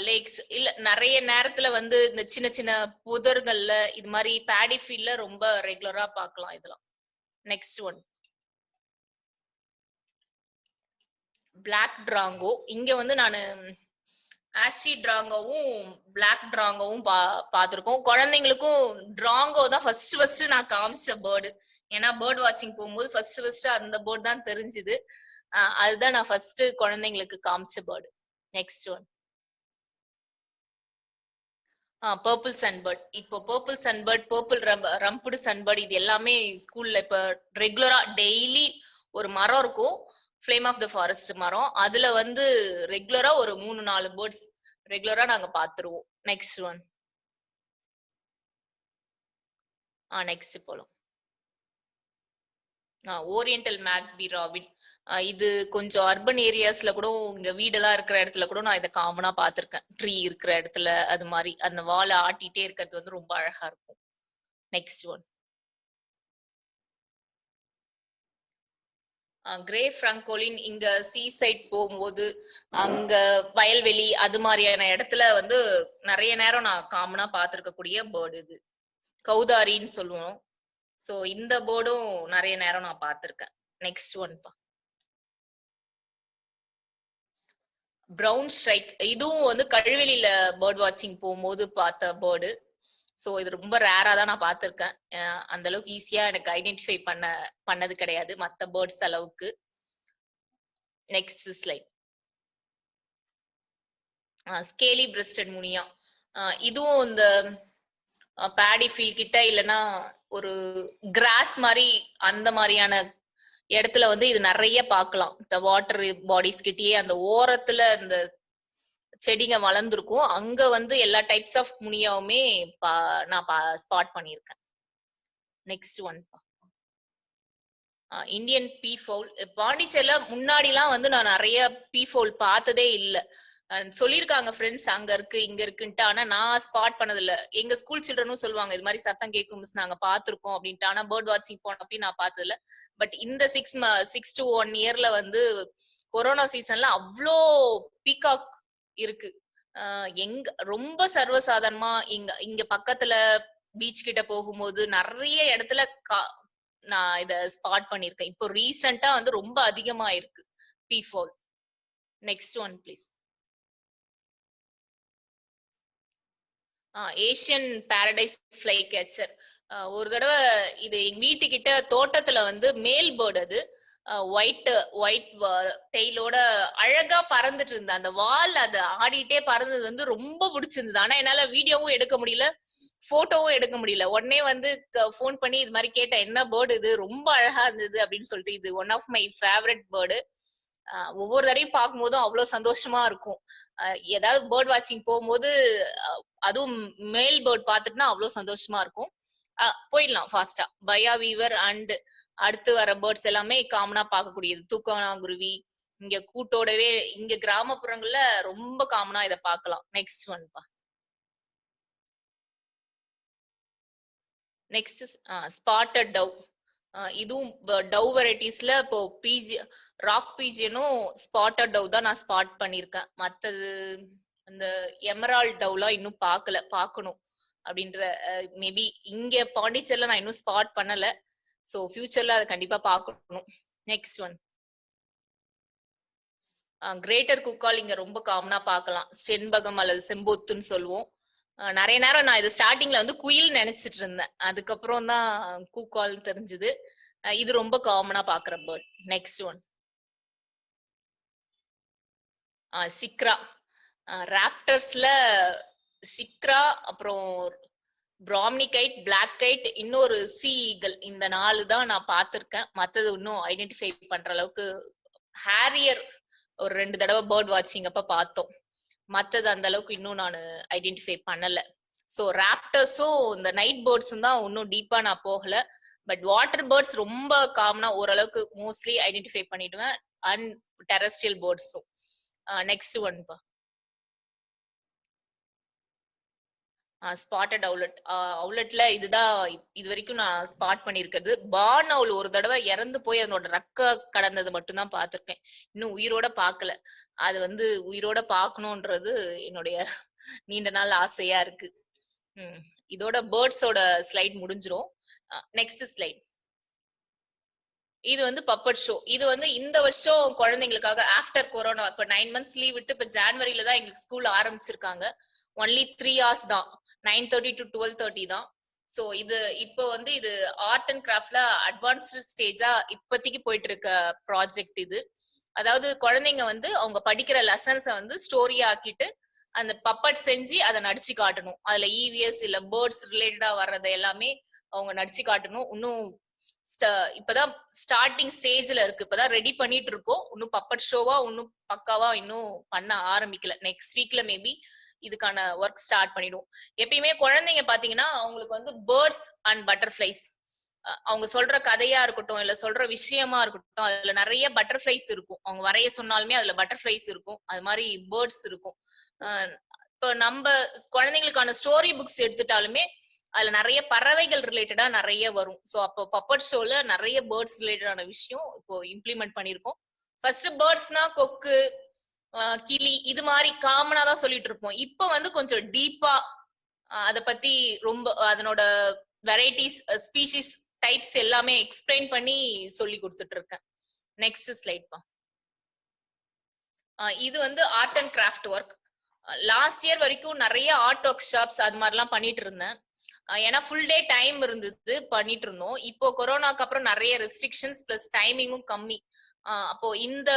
லேக்ஸ் இல்ல நிறைய நேரத்துல வந்து இந்த சின்ன சின்ன புதர்கள்ல இது மாதிரி பேடி ஃபீல்ட்ல ரொம்ப ரெகுலரா பார்க்கலாம் இதெல்லாம். Next one. Black drongo. இங்க வந்து நான் ஆஷி டிராங்கோவும் பிளாக் டிராங்கோவும் பார்த்துருக்கோம். குழந்தைங்களுக்கும் டிராங்கோ தான் ஃபர்ஸ்ட் நான் காமிச்ச பேர்டு. ஏன்னா பேர்ட் வாட்சிங் போகும்போது ஃபர்ஸ்ட் அந்த பேர்டு தான் தெரிஞ்சுது. அதுதான் நான் ஃபர்ஸ்ட் குழந்தைங்களுக்கு காமிச்ச bird. Next one. Purple Sunbird. இப்போ பர்பிள் சன்பர்ட், பர்பிள் ரம்புடு சன்பர்ட் இது எல்லாமே ஸ்கூல்ல இப்ப ரெகுலரா டெய்லி ஒரு மரம் இருக்கும், ஃப்ளேம் ஆஃப் த ஃபாரஸ்ட் மரம். அதுல வந்து ரெகுலரா ஒரு 3-4 பேர்ட்ஸ் ரெகுலரா நாங்க பாத்துருவோம். Next one. நெக்ஸ்ட் போலாம். Oriental magpie robin. இது கொஞ்சம் அர்பன் ஏரியாஸ்ல கூட இங்க வீடெல்லாம் இருக்கிற இடத்துல கூட நான் இதை காமனா பாத்திருக்கேன். ட்ரீ இருக்கிற இடத்துல அது மாதிரி அந்த வாழை ஆட்டிட்டே இருக்கிறது வந்து ரொம்ப அழகா இருக்கும். Next one. கிரே ஃப்ராங்கோலின். இங்க சீ சைட் போகும்போது அங்க வயல்வெளி அது மாதிரியான இடத்துல வந்து நிறைய நேரம் நான் காமனா பாத்திருக்கக்கூடிய பேர்டு இது. கௌதாரின்னு சொல்லுவோம். சோ இந்த பேர்டும் நிறைய நேரம் நான் பார்த்திருக்கேன். நெக்ஸ்ட் ஒன்பா. Brown shrike. இதுவும் வந்து கழுவெளியில பேர்ட் வாட்சிங் போகும்போது பார்த்த பேர்டு. ஸோ இது ரொம்ப ரேரா தான் நான் பார்த்திருக்கேன். அந்த அளவுக்கு ஈஸியா எனக்கு ஐடென்டிஃபை பண்ணது கிடையாது மற்ற பேர்ட்ஸ் அளவுக்கு. Next slide. ஸ்கேலி பிரஸ்டட் முனியா, இதுவும் இந்த பேடி ஃபீல் கிட்ட இல்லைன்னா ஒரு கிராஸ் மாதிரி அந்த மாதிரியான இடத்துல வந்து இது நிறைய பார்க்கலாம். இந்த வாட்டர் பாடிஸ் கிட்டயே அந்த ஓரத்துல இந்த செடிங்க வளர்ந்துருக்கும். அங்க வந்து எல்லா டைப்ஸ் ஆஃப் முனியாவுமே நான் ஸ்பாட் பண்ணியிருக்கேன். நெக்ஸ்ட் ஒன் இந்தியன் பீ ஃபவுல். பாண்டிச்சேரியில முன்னாடிலாம் வந்து நான் நிறைய பீ ஃபவுல் பார்த்ததே இல்லை. சொல்லியிருக்காங்க ஃப்ரெண்ட்ஸ் அங்க இருக்கு இங்க இருக்குன்ட்டு, ஆனா நான் ஸ்பாட் பண்ணது இல்ல. எங்க ஸ்கூல் சில்ட்ரனும் சொல்லுவாங்க இது மாதிரி சத்தம் கேட்கும் மிஸ் நாங்க பாத்துருக்கோம் அப்படின்ட்டு, ஆனா பேர்ட் வாட்சிங் போன அப்படி நான் பார்த்தது இல்ல. பட் இந்த 6 to 1 இயர்ல வந்து கொரோனா சீசன்ல அவ்வளோ பீகாக் இருக்கு. எங்க ரொம்ப சர்வசாதாரணமா இங்க பக்கத்துல பீச் கிட்ட போகும்போது நிறைய இடத்துல நான் இத ஸ்பாட் பண்ணிருக்கேன். இப்போ ரீசெண்டா வந்து ரொம்ப அதிகமா இருக்கு peafowl. Next one please. Asian paradise flycatcher. ஒரு தடவை இது எங்க வீட்டுக்கிட்ட தோட்டத்துல வந்து மேல் பேர்டு, அது ஒயிட் டெய்லோட அழகா பறந்துட்டு இருந்த அந்த வால் அது ஆடிட்டே பறந்தது வந்து ரொம்ப பிடிச்சிருந்தது. ஆனா என்னால வீடியோவும் எடுக்க முடியல, போட்டோவும் எடுக்க முடியல. உடனே வந்து போன் பண்ணி இது மாதிரி கேட்டேன், என்ன பேர்டு இது, ரொம்ப அழகா இருந்தது அப்படின்னு சொல்லிட்டு. இது one of my favourite bird. ஒவ்வொரு தடையும் பார்க்கும் போதும் அவ்வளவு சந்தோஷமா இருக்கும். ஏதாவது பேர்ட் வாட்சிங் போகும்போது அதுவும் மேல் பேர்ட் பார்த்துட்டுனா அவ்வளவு சந்தோஷமா இருக்கும். போயிடலாம் ஃபாஸ்டா. பயா வீவர் அண்ட் அடுத்து வர பேர்ட்ஸ் எல்லாமே காமனா பார்க்கக்கூடியது. தூக்கணா குருவி இங்க கூட்டோடவே இங்க கிராமப்புறங்கள்ல ரொம்ப காமனா இதை பார்க்கலாம். நெக்ஸ்ட் ஒன்பா. Next spotted dove. இதுவும் டவ் வெரைட்டிஸ்ல இப்போ ராக் பீஜியனும் ஸ்பாட்டட் டவ் தான் நான் ஸ்பாட் பண்ணிருக்கேன். மத்தது அந்த எமரால்ட் டவ்லாம் இன்னும் பார்க்கணும் அப்படின்ற மேபி இங்க பாண்டிச்சேரியில நான் இன்னும் ஸ்பாட் பண்ணல. சோ ஃபியூச்சர்ல அதை கண்டிப்பா பார்க்கணும். நெக்ஸ்ட் ஒன் கிரேட்டர் குக்கால் இங்க ரொம்ப காமனா பார்க்கலாம். ஸ்டென்பகம் அல்லது செம்போத்துன்னு சொல்லுவோம். நிறைய நேரம் நான் இது ஸ்டார்டிங்ல வந்து குயில் நினைச்சிட்டு இருந்தேன், அதுக்கப்புறம் தான் கூக்கால் தெரிஞ்சது. இது ரொம்ப காமனா பாக்குற பேர்ட். Next one shikra. ராப்டர்ஸ்ல சிக்ரா, அப்புறம் பிராம்னிகைட், பிளாக் கைட், இன்னொரு சீ ஈகிள், இந்த 4 தான் நான் பார்த்திருக்கேன். மத்தது இன்னும் ஐடென்டிஃபை பண்ற அளவுக்கு. ஹேரியர் ஒரு 2 தடவை பேர்ட் வாட்சிங் அப்ப பார்த்தோம். மத்தது அந்த அளவுக்கு இன்னும் நான் ஐடென்டிஃபை பண்ணல. ஸோ ராப்டர்ஸும் இந்த நைட் பேர்ட்ஸும் தான் இன்னும் டீப்பா நான் போகல. பட் வாட்டர் பேர்ட்ஸ் ரொம்ப காமனா ஓரளவுக்கு மோஸ்ட்லி ஐடென்டிஃபை பண்ணிடுவேன். அண்ட் டெரஸ்ட்ரியல் பேர்ட்ஸும். நெக்ஸ்ட் ஒன்பா ஸ்பாட்டட் அவுலட். அவுலட்ல இதுதான் இது வரைக்கும் நான் ஸ்பாட் பண்ணிருக்கிறது. பார்ன் அவுல் ஒரு தடவை இறந்து போய் அதனோட ரெக்க கடந்தது மட்டும்தான் பார்த்திருக்கேன், இன்னும் உயிரோட பார்க்கல. அது வந்து உயிரோட பார்க்கணும்ன்றது என்னுடைய நீண்ட நாள் ஆசையா இருக்கு. இதோட பேர்ட்ஸோட ஸ்லைட் முடிஞ்சிரும். Next slide. இது வந்து பப்பட் ஷோ. இது வந்து இந்த வருஷம் குழந்தைங்களுக்காக ஆஃப்டர் கொரோனா, இப்ப 9 months லீவ் விட்டு இப்ப ஜான்வரியில தான் எங்களுக்கு ஸ்கூல் ஆரம்பிச்சிருக்காங்க. ஒன்லி 3 hours தான், 9:30 to 12:30 தான். சோ இது இப்போ வந்து இது ஆர்ட் அண்ட் கிராஃப்ட்ல அட்வான்ஸ்டு ஸ்டேஜா இப்போதைக்கு போயிட்டு இருக்க ப்ராஜெக்ட் இது. அதாவது குழந்தைங்க வந்து அவங்க படிக்கிற லெசன்ஸை வந்து ஸ்டோரியா ஆக்கிட்டு அந்த பப்பட் செஞ்சு அதை நடிச்சு காட்டணும். அதுல EVS இல்ல பேர்ட்ஸ் ரிலேட்டடா வர்றதை எல்லாமே அவங்க நடிச்சு காட்டணும். இன்னும் இப்பதான் ஸ்டார்டிங் ஸ்டேஜ்ல இருக்கு, இப்பதான் ரெடி பண்ணிட்டு இருக்கோம். இன்னும் பப்பட் ஷோவா இன்னும் பக்காவா இன்னும் பண்ண ஆரம்பிக்கல. நெக்ஸ்ட் வீக்ல மேபி இதுக்கான ஒர்க் ஸ்டார்ட் பண்ணிடுவோம். எப்பயுமே குழந்தைங்க பாத்தீங்கன்னா அவங்களுக்கு வந்து பேர்ட்ஸ் அண்ட் பட்டர்ஃபிளைஸ், அவங்க சொல்ற கதையா இருக்கட்டும் இல்ல சொல்ற விஷயமா இருக்கட்டும், அதுல நிறைய பட்டர்ஃபிளைஸ் இருக்கும். அவங்க வரைய சொன்னாலுமே அதுல பட்டர்ஃபிளைஸ் இருக்கும், அது மாதிரி பேர்ட்ஸ் இருக்கும். இப்போ நம்ம குழந்தைங்களுக்கான ஸ்டோரி புக்ஸ் எடுத்துட்டாலுமே அதுல நிறைய பறவைகள் ரிலேட்டடா நிறைய வரும். சோ அப்போ பப்பட் ஷோல நிறைய பேர்ட்ஸ் ரிலேட்டடான விஷயம் இப்போ இம்ப்ளிமெண்ட் பண்ணிருக்கோம். ஃபர்ஸ்ட் பேர்ட்ஸ்னா கொக்கு, கிளி, இது மாதிரி காமனா தான் சொல்லிட்டு இருப்போம். இப்போ வந்து கொஞ்சம் டீப்பா அத பத்தி ரொம்ப அதனோட வெரைட்டிஸ், ஸ்பீஷிஸ், டைப்ஸ் எல்லாமே எக்ஸ்பிளைன் பண்ணி சொல்லி கொடுத்துட்டு இருக்கேன். நெக்ஸ்ட் ஸ்லைட் பா. இது வந்து art and craft work. Last year வரைக்கும் நிறைய ஆர்ட் ஒர்க் ஷாப்ஸ் அது மாதிரிலாம் பண்ணிட்டு இருந்தேன். ஏன்னா ஃபுல் டே டைம் இருந்தது, பண்ணிட்டு இருந்தோம். இப்போ கொரோனாக்கு அப்புறம் நிறைய ரெஸ்ட்ரிக்ஷன்ஸ் பிளஸ் டைமிங்கும் கம்மி. அப்போ இந்த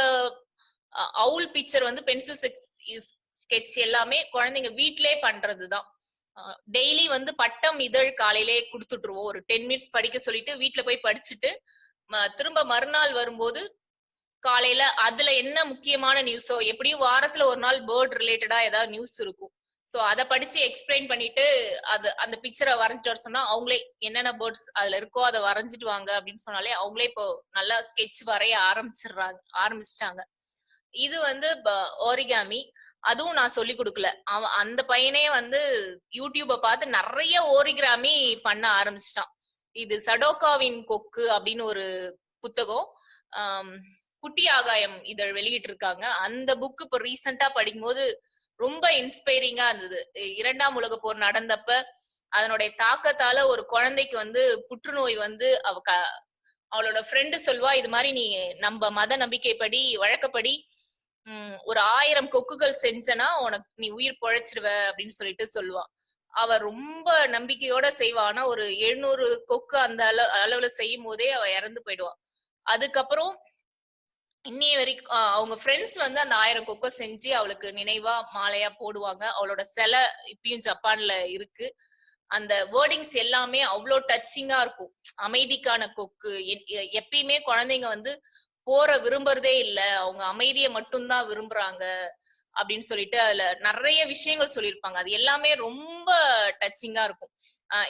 அவுல் பிக்சர் வந்து பென்சில் ஸ்கெட்ச் எல்லாமே குழந்தைங்க வீட்லயே பண்றதுதான். டெய்லி வந்து பட்டம் இதழ் காலையிலே கொடுத்துட்டுருவோம். ஒரு 10 மினிட்ஸ் படிக்க சொல்லிட்டு வீட்டுல போய் படிச்சுட்டு திரும்ப மறுநாள் வரும்போது காலையில அதுல என்ன முக்கியமான நியூஸோ, எப்படியும் வாரத்துல ஒரு நாள் பேர்ட் ரிலேட்டடா ஏதாவது நியூஸ் இருக்கும். சோ அதை படிச்சு எக்ஸ்பிளைன் பண்ணிட்டு அந்த பிக்சரை வரைஞ்சிட்டு வர சொன்னா அவங்களே என்னென்ன பேர்ட்ஸ் அதுல இருக்கோ அதை வரைஞ்சிட்டு வாங்க அப்படின்னு சொன்னாலே அவங்களே இப்போ நல்லா ஸ்கெட்ச் வரைய ஆரம்பிச்சிட்டாங்க. இது வந்து ஓரிகாமி. அதுவும் நான் சொல்லி கொடுக்கல. அந்த பையனே வந்து யூடியூப பார்த்து நிறைய ஓரிகிராமி பண்ண ஆரம்பிச்சிட்டான். இது சடோகாவின் கொக்கு அப்படின்னு ஒரு புத்தகம் குட்டி ஆகாயம் இதழ் வெளியிட்டு இருக்காங்க. அந்த புக் இப்ப ரீசெண்டா படிக்கும்போது ரொம்ப இன்ஸ்பைரிங்கா இருந்தது. 2ஆம் உலக போர் நடந்தப்ப அதனுடைய தாக்கத்தால ஒரு குழந்தைக்கு வந்து புற்றுநோய் வந்து அவளோட ஃப்ரெண்டு சொல்வா, இது மாதிரி நீ நம்ம மத நம்பிக்கைப்படி வழக்கப்படி ஒரு 1000 கொக்குகள் செஞ்சனா உனக்கு நீ உயிர் பொழைச்சிடுவ அப்படின்னு சொல்லிட்டு சொல்லுவா. அவ ரொம்ப நம்பிக்கையோட செய்வா. ஆனா ஒரு 700 கொக்கு அந்த அளவுல செய்யும் போதே அவ இறந்து போயிடுவா. அதுக்கப்புறம் இன்னைய வரைக்கும் அவங்க ஃப்ரெண்ட்ஸ் வந்து அந்த 1000 கொக்கை செஞ்சு அவளுக்கு நினைவா மாலையா போடுவாங்க. அவளோட சிலை இப்பயும் ஜப்பான்ல இருக்கு. அந்த வேர்டிங்ஸ் எல்லாமே அவ்வளோ டச்சிங்கா இருக்கும். அமைதிக்கான கொக்கு. எப்பயுமே குழந்தைங்க வந்து போற விரும்புறதே இல்லை, அவங்க அமைதியை மட்டும்தான் விரும்புறாங்க அப்படின்னு சொல்லிட்டு அதுல நிறைய விஷயங்கள் சொல்லியிருப்பாங்க. அது எல்லாமே ரொம்ப டச்சிங்கா இருக்கும்.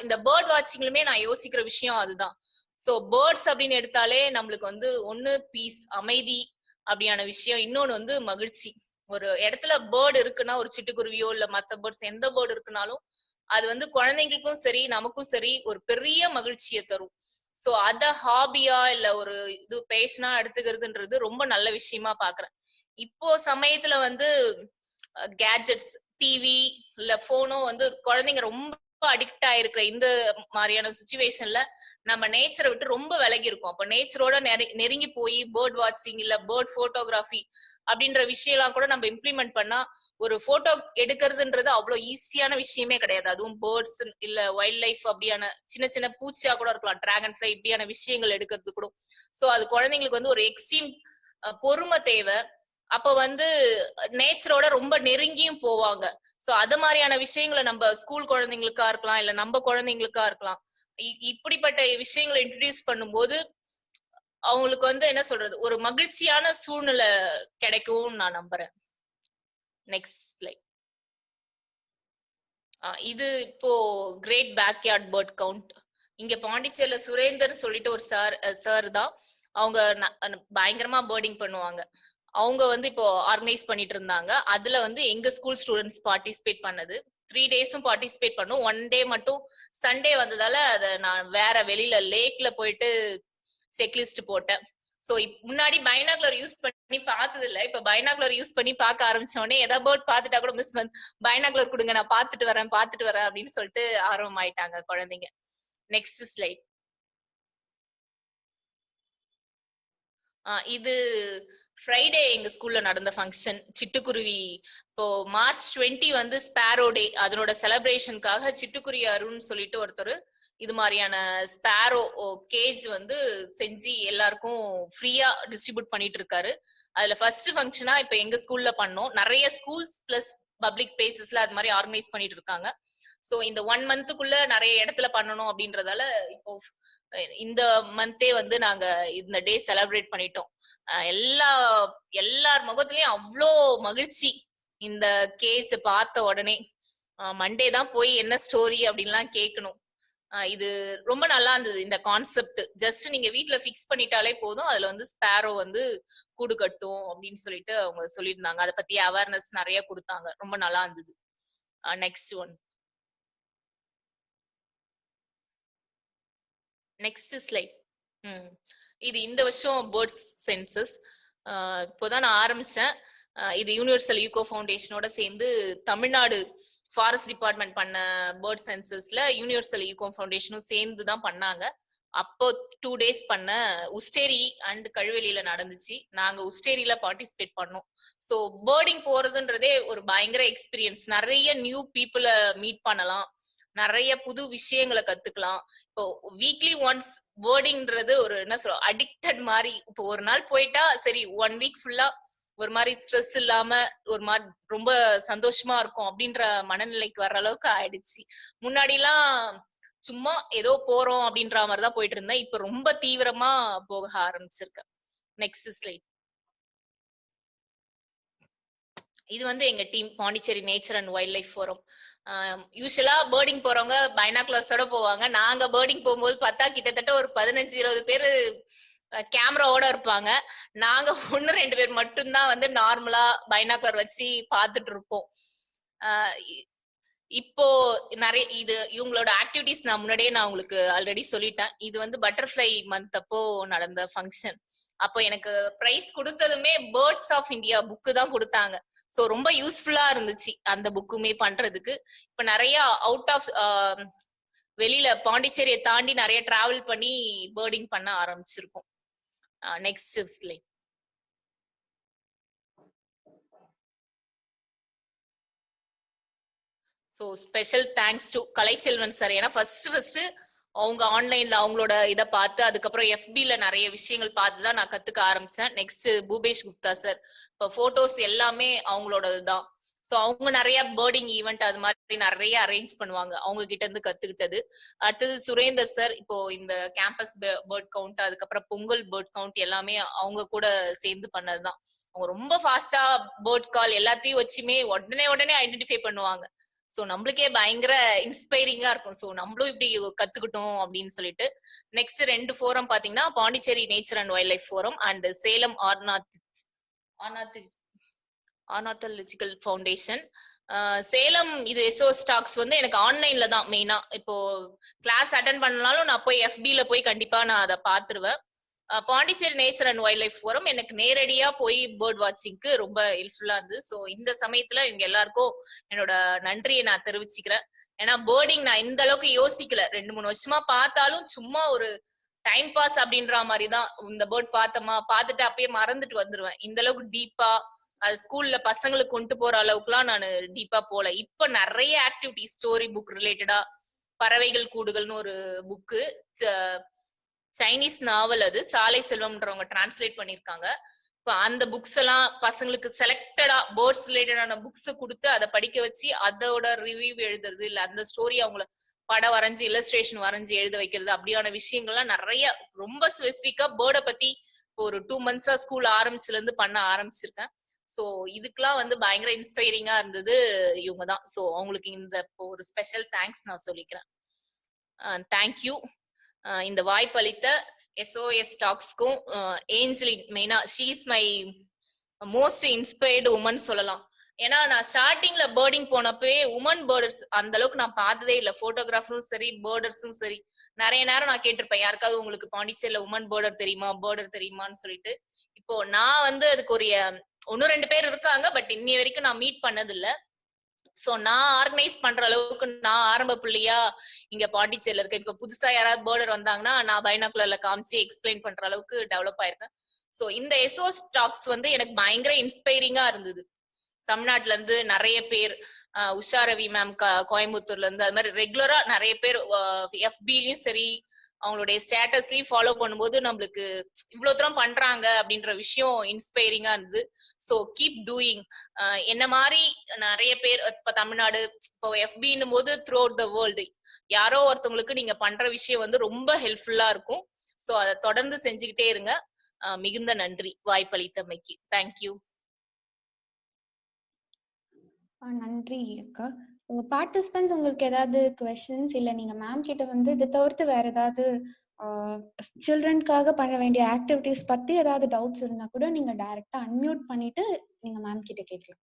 இந்த பேர்ட் வாட்சிங்லுமே நான் யோசிக்கிற விஷயம் அதுதான். சோ பேர்ட்ஸ் அப்படின்னு எடுத்தாலே நம்மளுக்கு வந்து ஒண்ணு பீஸ், அமைதி அப்படியான விஷயம், இன்னொன்னு வந்து மகிழ்ச்சி. ஒரு இடத்துல பேர்டு இருக்குன்னா, ஒரு சிட்டுக்குருவியோ இல்ல மத்த பேர்ட்ஸ் எந்த பேர்டு இருக்குனாலும் அது வந்து குழந்தைங்களுக்கும் சரி நமக்கும் சரி ஒரு பெரிய மகிழ்ச்சியை தரும். சோ அத ஹாபியா இல்ல ஒரு இது பேஷனா எடுத்துக்கிறதுன்றது ரொம்ப நல்ல விஷயமா பாக்குறேன். இப்போ சமயத்துல வந்து கேட்ஜெட்ஸ், டிவி இல்ல போனோ வந்து குழந்தைங்க ரொம்ப அடிக்ட் ஆயிருக்கிற இந்த மாதிரியான சுச்சுவேஷன்ல நம்ம நேச்சரை விட்டு ரொம்ப விலகி இருக்கும். அப்ப நேச்சரோட நெருங்கி போய் பேர்ட் வாட்சிங் இல்ல பேர்ட் போட்டோகிராஃபி அப்படின்ற விஷயம் எல்லாம் கூட நம்ம இம்ப்ளிமெண்ட் பண்ணா ஒரு போட்டோ எடுக்கிறதுன்றது அவ்வளவு ஈஸியான விஷயமே கிடையாது. அதுவும் பேர்ட்ஸ் இல்ல வைல்ட் லைஃப் அப்படியான சின்ன சின்ன பூச்சியா கூட இருக்கலாம், டிராகன் ஃபிளை இப்படியான விஷயங்கள் எடுக்கிறது கூட. சோ அது குழந்தைங்களுக்கு வந்து ஒரு எக்ஸ்ட்ரீம் பொறுமை தேவை. அப்ப வந்து நேச்சரோட ரொம்ப நெருங்கியும் போவாங்க. சோ அது மாதிரியான விஷயங்களை நம்ம ஸ்கூல் குழந்தைங்களுக்கா இருக்கலாம் இல்ல நம்ம குழந்தைங்களுக்கா இருக்கலாம், இப்படிப்பட்ட விஷயங்களை இன்ட்ரடியூஸ் பண்ணும்போது அவங்களுக்கு வந்து என்ன சொல்றது, ஒரு மகிழ்ச்சியான சூழ்நிலை கிடைக்கும் நான் நம்புறேன். Next slide. இது இப்போ கிரேட் பேக்யார்ட் பேர்ட் கவுண்ட். இங்க பாண்டிச்சேரியில சுரேந்தர் சொல்லிட்டு ஒரு சார் தான். அவங்க பயங்கரமா பேர்டிங் பண்ணுவாங்க. அவங்க வந்து இப்போ ஆர்கனைஸ் பண்ணிட்டு இருந்தாங்க. அதுல வந்து எங்க ஸ்கூல் ஸ்டூடெண்ட்ஸ் பார்ட்டிசிபேட் பண்ணது. 3 டேஸும் பார்ட்டிசிபேட் பண்ணும். 1 டே மட்டும் சண்டே வந்ததால அதை நான் வேற வெளியில லேக்ல போயிட்டு செக்லிஸ்ட் போட்டேன். சோ முன்னாடி பைனாகுலர் யூஸ் பண்ணி பார்த்தது இல்ல. இப்ப பைனாகுலர் யூஸ் பண்ணி பார்க்க ஆரம்பிச்சோடனே ஏதாவது பேர்ட் பார்த்துட்டா கூட மிஸ் வந்து பைனாகுலர் கொடுங்க, நான் பார்த்துட்டு வரேன் அப்படின்னு சொல்லிட்டு ஆர்வம் ஆயிட்டாங்க குழந்தைங்க. Next slide. இது ஃப்ரைடே எங்க ஸ்கூல்ல நடந்த ஃபங்க்ஷன் சிட்டுக்குருவி. இப்போ மார்ச் 20 வந்து ஸ்பேரோ டே. அதனோட செலிப்ரேஷனுக்காக சிட்டுக்குருவி அருண் சொல்லிட்டு ஒருத்தர் இது மாதிரியான ஸ்பேரோ கேஜ் வந்து செஞ்சு எல்லாருக்கும் ஃப்ரீயா டிஸ்ட்ரிபியூட் பண்ணிட்டு இருக்காரு. அதுல ஃபர்ஸ்ட் ஃபங்க்ஷனா இப்ப எங்க ஸ்கூல்ல பண்ணோம். நிறைய ஸ்கூல்ஸ் பிளஸ் பப்ளிக் பிளேசஸ்ல அது மாதிரி ஆர்கனைஸ் பண்ணிட்டு இருக்காங்க. சோ இந்த 1 மந்த்துக்குள்ள நிறைய இடத்துல பண்ணணும் அப்படின்றதால இப்போ இந்த மந்தே வந்து நாங்க இந்த டே செலிப்ரேட் பண்ணிட்டோம். எல்லார் முகத்திலயும் அவ்வளோ மகிழ்ச்சி இந்த கேஸ் பார்த்த உடனே. மண்டே தான் போய் என்ன ஸ்டோரி அப்படின்லாம் கேட்கணும். இது ரொம்ப நல்லா இருந்தது இந்த கான்செப்ட். ஜஸ்ட் நீங்க வீட்டுல பிக்ஸ் பண்ணிட்டாலே போதும், அதுல வந்து ஸ்பேரோ வந்து கூடு கட்டும் அப்படின்னு சொல்லிட்டு அவங்க சொல்லியிருந்தாங்க. அதை பத்தி அவேர்னஸ் நிறைய கொடுத்தாங்க. ரொம்ப நல்லா இருந்தது. Next one. Next slide. இது இந்த வருஷம் பேர்ட்ஸ் சென்சஸ் இப்போதான் நான் ஆரம்பிச்சேன். இது யூனிவர்சல் ஈகோ ஃபவுண்டேஷனோட சேர்ந்து தமிழ்நாடு ஃபாரஸ்ட் டிபார்ட்மெண்ட் பண்ண பேர்ட் சென்சஸ்ல யூனிவர்சல் ஈகோ ஃபவுண்டேஷனும் சேர்ந்து தான் பண்ணாங்க. அப்போ 2 டேஸ் பண்ண உஸ்டேரி அண்ட் கழுவெளியில நடந்துச்சு. நாங்க உஸ்டேரியில பார்ட்டிசிபேட் பண்ணோம். ஸோ பேர்டிங் போறதுன்றதே ஒரு பயங்கர எக்ஸ்பீரியன்ஸ். நிறைய நியூ பீப்புளை மீட் பண்ணலாம், நிறைய புது விஷயங்களை கத்துக்கலாம். இப்போ வீக்லி ஒன்ஸ் பேர்டிங்ன்றது ஒரு என்ன சொல்ற அடிக்டட் மாதிரி. இப்போ ஒரு நாள் போயிட்டா சரி 1 வீக் ஃபுல்லா ஒரு மாதிரி ஸ்ட்ரெஸ் இல்லாம ஒரு மாதிரி ரொம்ப சந்தோஷமா இருக்கும் அப்படின்ற மனநிலைக்கு வர்ற அளவுக்கு ஆயிடுச்சு. முன்னாடி எல்லாம் சும்மா ஏதோ போறோம் அப்படின்ற மாதிரிதான் போயிட்டு இருந்தேன். இப்ப ரொம்ப தீவிரமா போக ஆரம்பிச்சிருக்கேன். Next slide. இது வந்து எங்க team Pondicherry nature and wildlife forum. யூஸ்வலா பேர்டிங் போறவங்க பைனாகுலர்ஸோட போவாங்க. நாங்க பேர்டிங் போகும்போது பார்த்தா கிட்டத்தட்ட ஒரு 15-20 பேரு கேமராவோட இருப்பாங்க. நாங்க 1-2 பேர் மட்டும்தான் வந்து நார்மலா பைனாகுலர் வச்சு பார்த்துட்டு இருப்போம். இப்போ நிறைய இவங்களோட ஆக்டிவிட்டிஸ் நான் முன்னாடியே உங்களுக்கு ஆல்ரெடி சொல்லிட்டேன். இது வந்து பட்டர்ஃபிளை மந்த் அப்போ நடந்த ஃபங்க்ஷன். அப்போ எனக்கு பிரைஸ் கொடுத்ததுமே பேர்ட்ஸ் ஆஃப் இந்தியா புக்கு தான் கொடுத்தாங்க. ஸோ ரொம்ப யூஸ்ஃபுல்லா இருந்துச்சு அந்த புக்குமே பண்றதுக்கு. இப்ப நிறைய அவுட் ஆஃப் வெளியில பாண்டிச்சேரியை தாண்டி நிறைய டிராவல் பண்ணி பேர்டிங் பண்ண ஆரம்பிச்சிருக்கோம். Next slide. So special thanks to Kalaiselvan sir. ஏன்னா ஃபர்ஸ்ட் அவங்க ஆன்லைன்ல அவங்களோட இதை பார்த்து அதுக்கப்புறம் எஃபில நிறைய விஷயங்கள் பார்த்து தான் நான் கத்துக்க ஆரம்பிச்சேன். Next Bhupesh Gupta sir. இப்போ போட்டோஸ் எல்லாமே அவங்களோடதுதான். ஸோ அவங்க நிறைய பேர்டிங் ஈவெண்ட் அது மாதிரி நிறைய அரேஞ்ச் பண்ணுவாங்க. அவங்க கிட்ட இருந்து கத்துக்கிட்டது. அடுத்தது சுரேந்தர் சார். இப்போ இந்த கேம்பஸ் பேர்ட் கவுண்ட் அதுக்கப்புறம் பொங்கல் பேர்ட் கவுண்ட் எல்லாமே அவங்க கூட சேர்ந்து பண்ணதுதான். அவங்க ரொம்ப ஃபாஸ்டா பேர்ட் கால் எல்லாத்தையும் வச்சுமே உடனே ஐடென்டிஃபை பண்ணுவாங்க. சோ நம்மளுக்கே பயங்கர இன்ஸ்பைரிங்கா இருக்கும். சோ நம்மளும் இப்படி கத்துக்கிட்டோம் அப்படின்னு சொல்லிட்டு. நெக்ஸ்ட் 2 ஃபோரம் பாத்தீங்கன்னா Pondicherry nature and wildlife forum and Salem ornithological foundation. Salem இது எஸ்ஓஎஸ் டாக்ஸ் வந்து எனக்கு ஆன்லைன்ல தான் மெயினா. இப்போ கிளாஸ் அட்டன் பண்ணாலும் நான் போய் எஃபில போய் கண்டிப்பா நான் அதை பாத்துருவேன். Pondicherry nature and wildlife forum எனக்கு நேரடியா போய் பேர்ட் வாட்சிங்க்கு ரொம்ப ஹெல்ப்ஃபுல்லா இருந்தது. ஸோ இந்த சமயத்துல இவங்க எல்லாருக்கும் என்னோட நன்றியை நான் தெரிவிச்சுக்கிறேன். ஏன்னா பேர்டிங் நான் இந்த அளவுக்கு யோசிக்கல. 2-3 வருஷமா பார்த்தாலும் சும்மா ஒரு டைம் பாஸ் அப்படின்ற மாதிரி தான். இந்த பேர்ட் பார்த்தோமா பார்த்துட்டு அப்பயே மறந்துட்டு வந்துருவேன். இந்த அளவுக்கு டீப்பா அது ஸ்கூல்ல பசங்களுக்கு கொண்டு போற அளவுக்குலாம் நான் டீப்பா போல. இப்ப நிறைய ஆக்டிவிட்டி ஸ்டோரி புக் ரிலேட்டடா பறவைகள் கூடுகள்னு ஒரு புக்கு சைனீஸ் நாவல், அது சாலை செல்வம்ன்றவங்க டிரான்ஸ்லேட் பண்ணிருக்காங்க. இப்ப அந்த புக்ஸ் எல்லாம் பசங்களுக்கு செலக்டடா பேர்ட்ஸ் ரிலேட்டடான புக்ஸ் கொடுத்து அதை படிக்க வச்சு அதோட ரிவ்யூ எழுதுறது, இல்ல அந்த ஸ்டோரி அவங்கள படம் வரைஞ்சு இல்லஸ்ட்ரேஷன் வரைஞ்சு எழுத வைக்கிறது, அப்படியான விஷயங்கள்லாம் நிறைய ரொம்ப ஸ்பெசிபிக்கா பேர்டை பத்தி ஒரு 2 மந்த்ஸா ஸ்கூல் ஆரம்பிச்சுல இருந்து பண்ண ஆரம்பிச்சிருக்கேன். சோ இதுக்கெல்லாம் வந்து பயங்கர இன்ஸ்பைரிங்கா இருந்தது இவங்க தான். சோ அவங்களுக்கு இந்த ஒரு ஸ்பெஷல் தேங்க்ஸ் நான் சொல்லிக்கிறேன். தேங்க்யூ. இந்த வாய்ப்பளித்த எஸ்ஓஎஸ் டாக்ஸ்க்கும் ஏஞ்சலின் மெயினா she is my most inspired woman சொல்லலாம். ஏன்னா நான் ஸ்டார்டிங்ல பேர்டிங் போனப்பவே உமன் பேர்டர்ஸ் அந்த அளவுக்கு நான் பார்த்ததே இல்லை. போட்டோகிராஃபரும் சரி பேர்டர்ஸும் சரி நிறைய நேரம் நான் கேட்டிருப்பேன், யாருக்காவது உங்களுக்கு பாண்டிச்சேரியில உமன் பேர்டர் தெரியுமான்னு சொல்லிட்டு. இப்போ நான் வந்து அதுக்கு ஒரு 1-2 பேர் இருக்காங்க, பட் இன்னி வரைக்கும் நான் மீட் பண்ணது இல்லை. சோ நான் ஆர்கனைஸ் பண்ற அளவுக்கு நான் ஆரம்ப புள்ளியா இங்க பாண்டிச்சேரியில இருக்கேன். இப்ப புதுசா யாராவது பேர்டர் வந்தாங்கன்னா நான் பைனாகுலர்ல காமிச்சு எக்ஸ்பிளைன் பண்ற அளவுக்கு டெவலப் ஆயிருக்கேன். சோ இந்த எஸ்ஓஎஸ் டாக்ஸ் வந்து எனக்கு பயங்கர இன்ஸ்பைரிங்கா இருந்தது. தமிழ்நாட்டுல இருந்து நிறைய பேர், உஷா ரவி மேம் கோயம்புத்தூர்ல இருந்து, அது மாதிரி ரெகுலரா நிறைய பேர் எஃபிலயும் சரி அவங்களுடைய ஸ்டேட்டஸ்லயும் ஃபாலோ பண்ணும்போது நம்மளுக்கு இவ்வளவு தூரம் பண்றாங்க அப்படின்ற விஷயம் இன்ஸ்பைரிங்கா இருந்தது. So keep doing. என்ன மாதிரி நிறைய பேர் இப்ப தமிழ்நாடு இப்போ எஃபின்னும் போது த்ரூ அவுட் த வேர்ல்டு யாரோ ஒருத்தவங்களுக்கு நீங்க பண்ற விஷயம் வந்து ரொம்ப ஹெல்ப்ஃபுல்லா இருக்கும். சோ அதை தொடர்ந்து செஞ்சுக்கிட்டே இருங்க. மிகுந்த நன்றி வாய்ப்பளித்தமைக்கு. தேங்க்யூ. நன்றி அக்கா. பார்ட்டிசிபென்ட்ஸ் உங்களுக்கு ஏதாவது கொஸ்டின்ஸ் இல்ல நீங்க மேம் கிட்ட வந்து இதை தவிர்த்து வேற ஏதாவது சில்ட்ரனுக்காக பண்ண வேண்டிய ஆக்டிவிட்டிஸ் பத்தி ஏதாவது டவுட்ஸ் இருந்தா கூட நீங்க டைரக்டா அன்மியூட் பண்ணிட்டு நீங்க மேம் கிட்ட கேட்கலாம்.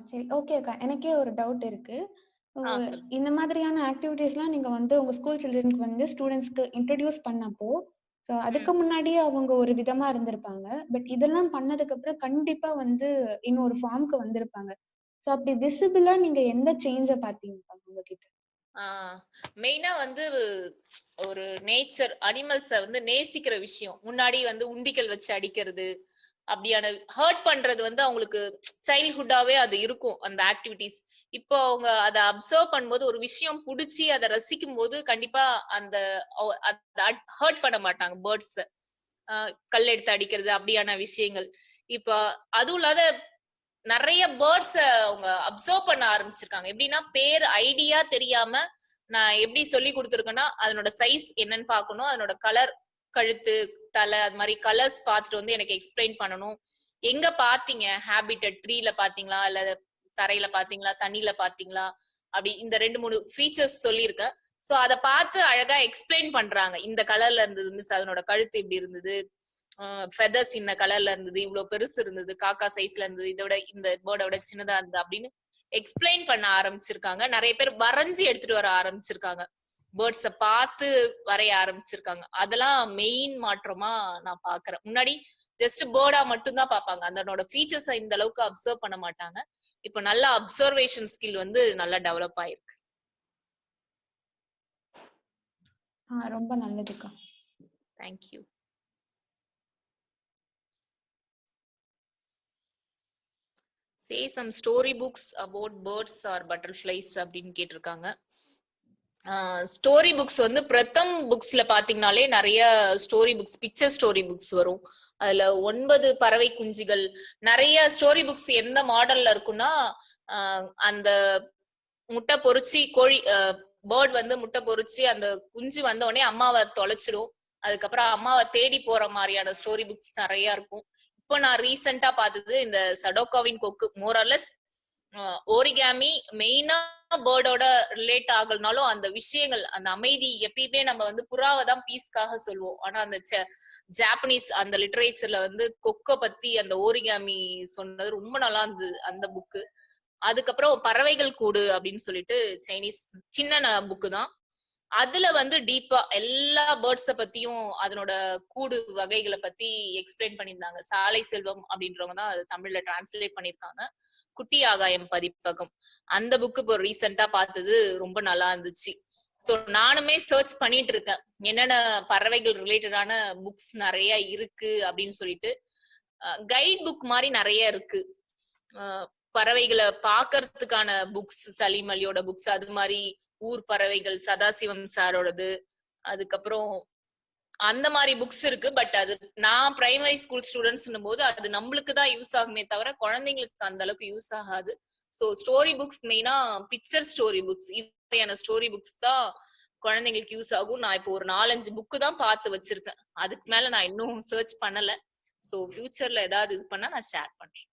சரி, ஓகே அக்கா. எனக்கே ஒரு டவுட் இருக்கு. சொல்லுங்க. இந்த மாதிரியான ஆக்டிவிட்டீஸ்லாம் நீங்க வந்து உங்க ஸ்கூல் சில்ட்ரனுக்கு வந்து ஸ்டூடெண்ட்ஸ்க்கு இன்ட்ரடியூஸ் பண்ணப்போ, ஸோ அதுக்கு முன்னாடியே அவங்க ஒரு விதமா இருந்திருப்பாங்க. பட் இதெல்லாம் பண்ணதுக்கு அப்புறம் கண்டிப்பா வந்து இன்னொரு ஃபார்ம்க்கு வந்திருப்பாங்க. ஸோ அப்படி விசிபிளா நீங்க எந்த சேஞ்ச பார்த்தீங்கக்கா உங்ககிட்ட? மெயினா வந்து ஒரு நேச்சர் அனிமல்ஸ வந்து நேசிக்கிற விஷயம். முன்னாடி வந்து உண்டிகள் வச்சு அடிக்கிறது, அப்படியான ஹர்ட் பண்றது வந்து அவங்களுக்கு சைல்ட்ஹுட்டாவே அது இருக்கும் அந்த ஆக்டிவிட்டீஸ். இப்போ அவங்க அத அப்சர்வ் பண்ணும்போது ஒரு விஷயம் புடிச்சு அத ரசிக்கும் போது கண்டிப்பா அந்த ஹர்ட் பண்ண மாட்டாங்க பேர்ட்ஸ். கல் எடுத்து அடிக்கிறது அப்படியான விஷயங்கள். இப்ப அதுவும் இல்லாத நெறைய பேர்ட்ஸ அவங்க அப்சர்வ் பண்ண ஆரம்பிச்சிருக்காங்க. எப்படின்னா பேர் ஐடியா தெரியாம நான் எப்படி சொல்லிக் குடுத்துருக்கேன்னா, அதனோட சைஸ் என்னன்னு பார்க்கணும். அதனோட கலர், கழுத்து, தலை அது மாரி கலர்ஸ் பார்த்துட்டு வந்து எனக்கு எக்ஸ்பிளைன் பண்ணணும். எங்க பார்த்தீங்க? ஹேபிட்டட் ட்ரீல பார்த்தீங்களா? இல்ல தரையில பார்த்தீங்களா? தண்ணீல பார்த்தீங்களா? அப்படி இந்த 2, 3 ஃபீச்சர்ஸ் சொல்லியிருக்கேன். சோ அத பார்த்து அழகா எக்ஸ்பிளைன் பண்றாங்க. இந்த கலர்ல இருந்தது மிஸ். அதனோட கழுத்து இப்படி இருந்தது. ஃபெதர்ஸ் இந்த கலர்ல இருந்தது. இவ்ளோ பெருசு இருந்தது. காக்கா சைஸ்ல இருந்தது. இதோட இந்த பேர்டோட சின்னதா இருந்தது அப்படின்னு எக்ஸ்பிளைன் பண்ண ஆரம்பிச்சிருக்காங்க. நெறைய பேர் வரைஞ்சு எடுத்துட்டு வர ஆரம்பிச்சிருக்காங்க. பேர்ட்ஸ பார்த்து வரைய ஆரம்பிச்சிருக்காங்க. அதெல்லாம் மெயின் மாற்றமா நான் பார்க்கிறேன். முன்னாடி ஜஸ்ட் பேர்டா மட்டும் தான் பார்ப்பாங்க. அதனோட ஃபீச்சர்ஸ இந்த அளவுக்கு அப்சர்வ் பண்ண மாட்டாங்க. இப்ப நல்ல அப்சர்வேஷன் ஸ்கில் வந்து நல்லா டெவலப் ஆயிருக்கு. ரொம்ப நல்லதுக்கா. Thank you. Say some story books about birds or butterflies அப்படின்னு கேட்டிருக்காங்க. ஸ்டோரி புக்ஸ் வந்து பிரதம் புக்ஸ்ல பாத்தீங்கன்னாலே நிறைய story books, picture story books வரும். அதுல 9 பறவை குஞ்சுகள், நிறைய ஸ்டோரி புக்ஸ் எந்த மாடல்ல இருக்குன்னா, அந்த முட்டை பொறிச்சி கோழி பேர்ட் வந்து முட்டை பொறிச்சி அந்த குஞ்சு வந்த உடனே அம்மாவை தொலைச்சிடும். அதுக்கப்புறம் அம்மாவை தேடி போற மாதிரியான ஸ்டோரி புக்ஸ் நிறைய இருக்கும். இப்போ நான் ரீசெண்டா பார்த்தது இந்த சடோகாவின் கொக்கு. மோரலஸ் ஓரிகாமி மெயினா பேர்டோட ரிலேட் ஆகலனாலும் அந்த விஷயங்கள், அந்த அமைதி, எப்பயுமே நம்ம வந்து புறாவை தான் பீஸ்க்காக சொல்லுவோம். ஆனா அந்த ஜாப்பனீஸ் அந்த லிட்டரேச்சர்ல வந்து கொக்க பத்தி அந்த ஓரிகாமி சொன்னது ரொம்ப நல்லா இருந்தது அந்த புக்கு. அதுக்கப்புறம் பறவைகள் கூடு அப்படின்னு சொல்லிட்டு சைனீஸ் சின்ன புக்கு தான். அதுல வந்து டீப்பா எல்லா பேர்ட்ஸ பத்தியும் அதனோட கூடு வகைகளை பத்தி எக்ஸ்பிளைன் பண்ணியிருந்தாங்க. சாலை செல்வம் அப்படின்றவங்க தான் அது தமிழ்ல டிரான்ஸ்லேட் பண்ணிருக்காங்க. குட்டி ஆகாயம் பதிப்பகம். அந்த புக்கு இப்போ ரீசெண்டா பார்த்தது ரொம்ப நல்லா இருந்துச்சு. சோ நானுமே சர்ச் பண்ணிட்டு இருக்கேன் என்னென்ன பறவைகள் ரிலேட்டடான புக்ஸ் நிறைய இருக்கு அப்படின்னு சொல்லிட்டு. கைட் புக் மாதிரி நிறைய இருக்கு. பறவைகளை பாக்குறதுக்கான புக்ஸ், சலீம் அலியோட புக்ஸ், அது மாதிரி ஊர் பறவைகள் சதாசிவம் சாரோடது, அதுக்கப்புறம் அந்த மாதிரி புக்ஸ் இருக்கு. பட் அது நான் பிரைமரி ஸ்கூல் ஸ்டூடெண்ட்ஸ் போது அது நம்மளுக்கு தான் யூஸ் ஆகுமே தவிர குழந்தைங்களுக்கு அந்த அளவுக்கு யூஸ் ஆகாது. சோ ஸ்டோரி புக்ஸ் மெயினா பிக்சர் ஸ்டோரி புக்ஸ், இதுயான ஸ்டோரி புக்ஸ் தான் குழந்தைங்களுக்கு யூஸ் ஆகும். நான் இப்போ ஒரு 4-5 புக்கு தான் பார்த்து வச்சிருக்கேன். அதுக்கு மேல நான் இன்னும் சர்ச் பண்ணல. சோ ஃபியூச்சர்ல ஏதாவது இது பண்ணா நான் ஷேர் பண்றேன்.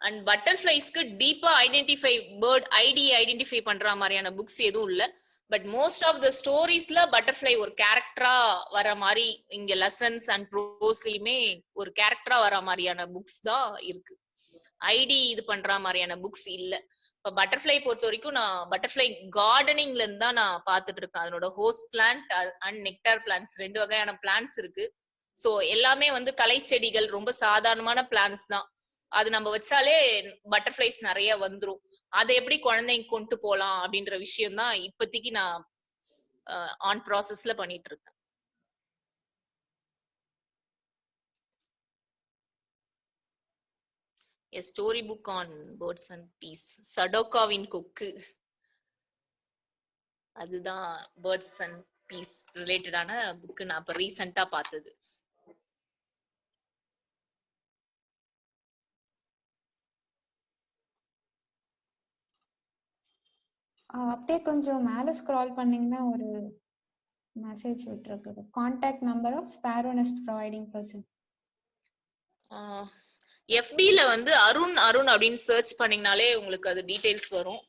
அண்ட் பட்டர்ஃபிளைஸ்க்கு டீப்பா ஐடென்டிஃபை பேர்ட் ஐடி ஐடென்டிஃபை பண்ற மாதிரியான புக்ஸ் எதுவும் இல்ல. பட் மோஸ்ட் ஆஃப் த ஸ்டோரிஸ்ல பட்டர்ஃபிளை ஒரு கேரக்டரா வர மாதிரி, இங்க லெசன்ஸ் அண்ட் ப்ரோஸ்லயுமே ஒரு கேரக்டரா வர மாதிரியான புக்ஸ் தான் இருக்கு. ஐடி இது பண்ற மாதிரியான புக்ஸ் இல்ல. இப்ப பட்டர்ஃபிளை பொறுத்த வரைக்கும் நான் பட்டர்ஃபிளை கார்டனிங்ல இருந்து தான் நான் பாத்துட்டு இருக்கேன். அதனோட host plant and nectar plants 2 வகையான பிளான்ட்ஸ் இருக்கு. சோ எல்லாமே வந்து கலை செடிகள், ரொம்ப சாதாரணமான பிளான்ட்ஸ் தான். அது நம்ம வச்சாலே பட்டர்ஃபிளைஸ் நிறைய வந்துரும். அதை எப்படி குழந்தைங்க கொண்டு போலாம் அப்படின்ற விஷயம் தான் இப்போதைக்கு நான் ஆன் ப்ராசஸ்ல பண்ணிட்டு இருக்கேன். A story book on birds and bees. சடோகாவின் கொக்கு. அதுதான் பேர்ட்ஸ் அண்ட் பீஸ் ரிலேட்டடான புக் நான் இப்ப ரீசெண்டா பார்த்தது. அப்படியே கொஞ்சம் மேல ஸ்க்ரால் பண்ணீங்கன்னா ஒரு மெசேஜ் விட்டுருக்கு. Contact number of sparrow nest providing person. FBல வந்து அருண் அருண் அப்படின்னு சர்ச் பண்ணீங்கனாலே உங்களுக்கு அது டீடைல்ஸ் வரும்.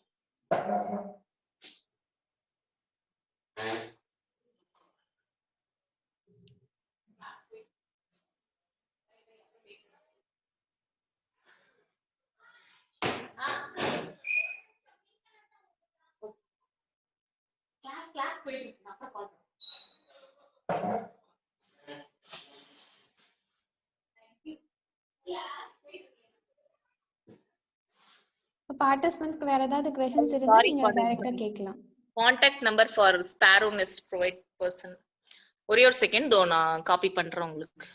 பார்ட்டிசிபென்ட்ஸ்க்கு வேற ஏதாவது क्वेश्चंस இருந்தா நீங்க டைரக்டா கேட்கலாம். Contact number for sparrow nest provide person. ஒரே ஒரு செகண்ட் தோ நான் காப்பி பண்றேன் உங்களுக்கு.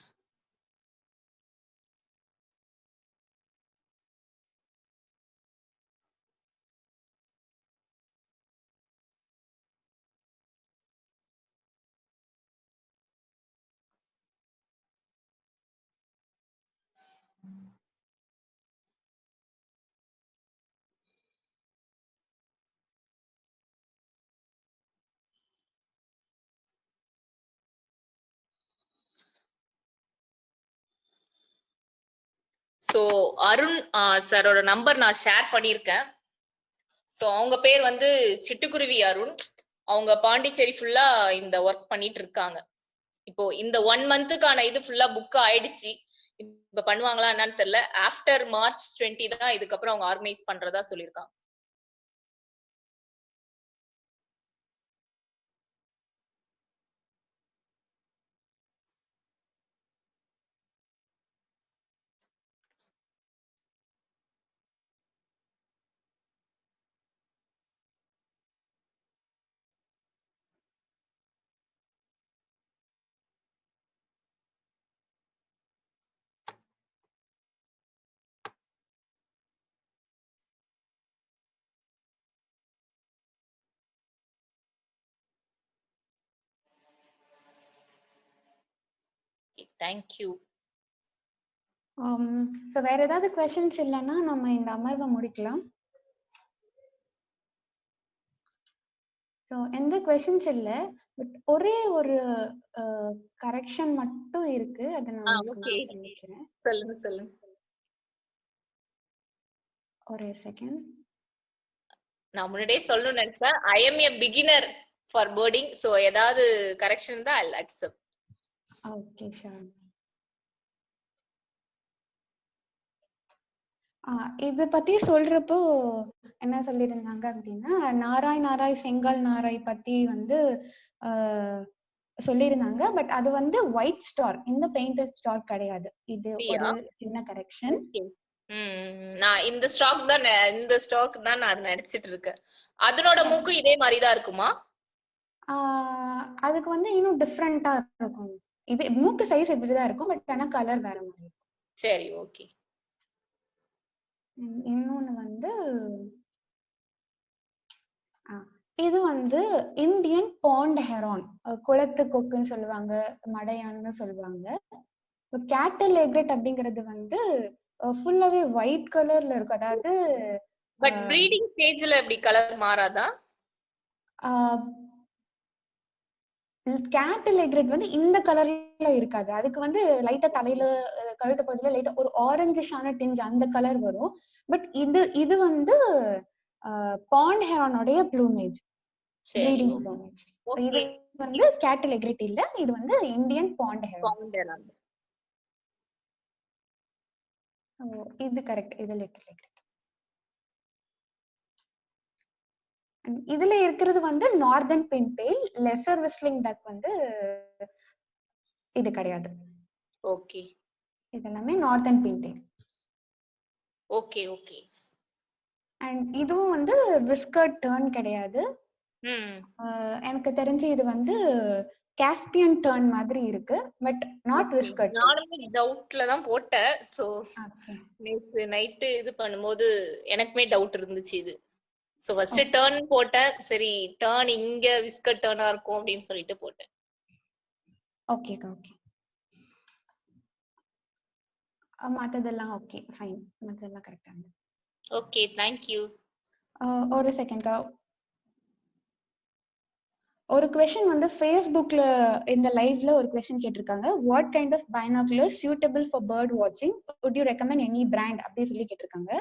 சோ அருண் சாரோட நம்பர் நான் ஷேர் பண்ணியிருக்கேன். சோ அவங்க பேர் வந்து சிட்டுக்குருவி அருண். அவங்க பாண்டிச்சேரி ஃபுல்லா இந்த ஒர்க் பண்ணிட்டு இருக்காங்க. இப்போ இந்த 1 மந்த்துக்கான இது ஃபுல்லா புக் ஆயிடுச்சு. இப்ப பண்ணுவாங்களா என்னன்னு தெரியல. ஆஃப்டர் மார்ச் 20 தான் இதுக்கப்புறம் அவங்க ஆர்கனைஸ் பண்றதா சொல்லியிருக்காங்க. தேங்க்யூ. ஸோ வேற ஏதாவது क्वेश्चंस இல்லைன்னா நம்ம இந்த அமர்வை முடிக்கலாம். ஸோ எந்த क्वेश्चंस இல்லை, பட் ஒரே ஒரு கரெக்ஷன் மட்டும் இருக்கு. அதை நான் உங்களுக்கு சொல்லிக்கிறேன். சொல்லுங்க. ஒரே செகண்ட். நான் முன்னாடியே சொல்லணும்னு நினைச்சேன். I am a beginner for boarding. So ஏதாவது கரெக்ஷன் தான் ஐ அக்செப்ட். Okay sure. இத பத்தி சொல்றப்போ என்ன சொல்லியிருந்தாங்க அப்படின்னா, நாராய் செங்கால் நாராய் பத்தி வந்து சொல்லியிருந்தாங்க. பட் அது வந்து ஒயிட் ஸ்டார், இந்த பெயிண்டட் ஸ்டார் கிடையாது. இது ஒரு சின்ன கரெக்ஷன். நான் இந்த ஸ்டாக் தான் நான் நினைச்சிட்டு இருக்கேன். அதனோட மூக்கு இதே மாதிரி தான் இருக்குமா? அதுக்கு வந்து இன்னும் டிஃப்ரெண்டா இருக்கும். இது மூக்கு சைஸ் இப்படிதான் இருக்கும், பட் ஆனா கலர் வேற மாதிரி இருக்கும். சரி, ஓகே. இன்னொன்னு வந்து இது வந்து இந்தியன் பாண்ட் ஹெரான், குளத்து கொக்குன்னு சொல்லுவாங்க, மடையான்னு சொல்லுவாங்க. கேட்டல் எக்ரெட் அப்படிங்கிறது வந்து ஃபுல்லாவே ஒயிட் கலர்ல இருக்கும். அதாவது பட் ப்ரீடிங் ஸ்டேஜ்ல எப்படி கலர் மாறாதா? கேட்டல் எக்ரெட் வந்து இந்த கலர்ல இருக்காது. அதுக்கு வந்து லைட்டா தலையில கழுத்து பகுதியில லைட்டா ஒரு ஆரஞ்சிஷான டிஞ்ச் அந்த கலர் வரும். பட் இது வந்து பாண்ட் ஹெரானோடைய ப்ளூமேஜ், ப்ரீடிங் ப்ளூமேஜ். இது வந்து கேட்டல் எக்ரெட் இல்ல, இது வந்து இந்தியன் பாண்ட் ஹெரான். இது கரெக்ட். இது லிட்டில் எக்ரெட். இதுல இருக்கிறது வந்து நார்தர்ன் பின்டெயில். லெசர் விஸ்லிங் டக் வந்து இது கிடையாது. ஓகே. இதெல்லாமே நார்தர்ன் பின்டெயில். ஓகே. அண்ட் இதுவும் வந்து விஸ்கர்ட் டர்ன் கிடையாது. எனக்கு தெரிஞ்சு இது வந்து காஸ்பியன் டர்ன் மாதிரி இருக்கு, பட் நாட் விஸ்கர்ட். நானுமே டவுட்ல தான் போட்டேன். சோ நேத்து நைட் இது பண்ணும்போது எனக்குமே டவுட் இருந்துச்சு இது. சோ ஃபர்ஸ்ட் டர்ன் போட்டேன். சரி, டர்ன் இங்க விஸ்கர்ட் டர்னா இருக்கும் அப்படின்னு சொல்லிட்டு போட்டேன். ஓகே. மத்ததெல்லாம் ஓகே, ஃபைன். மத்ததெல்லாம் கரெக்ட்டா இருக்கு. Okay, thank you. ஒரு செகண்ட்க்கா. ஒரு क्वेश्चन வந்து Facebookல இந்த லைவ்ல ஒரு क्वेश्चन கேட்டிருக்காங்க. What kind of binoculars suitable for bird வாட்சிங்? Would you recommend any brand அப்படி சொல்லி கேட்டிருக்காங்க.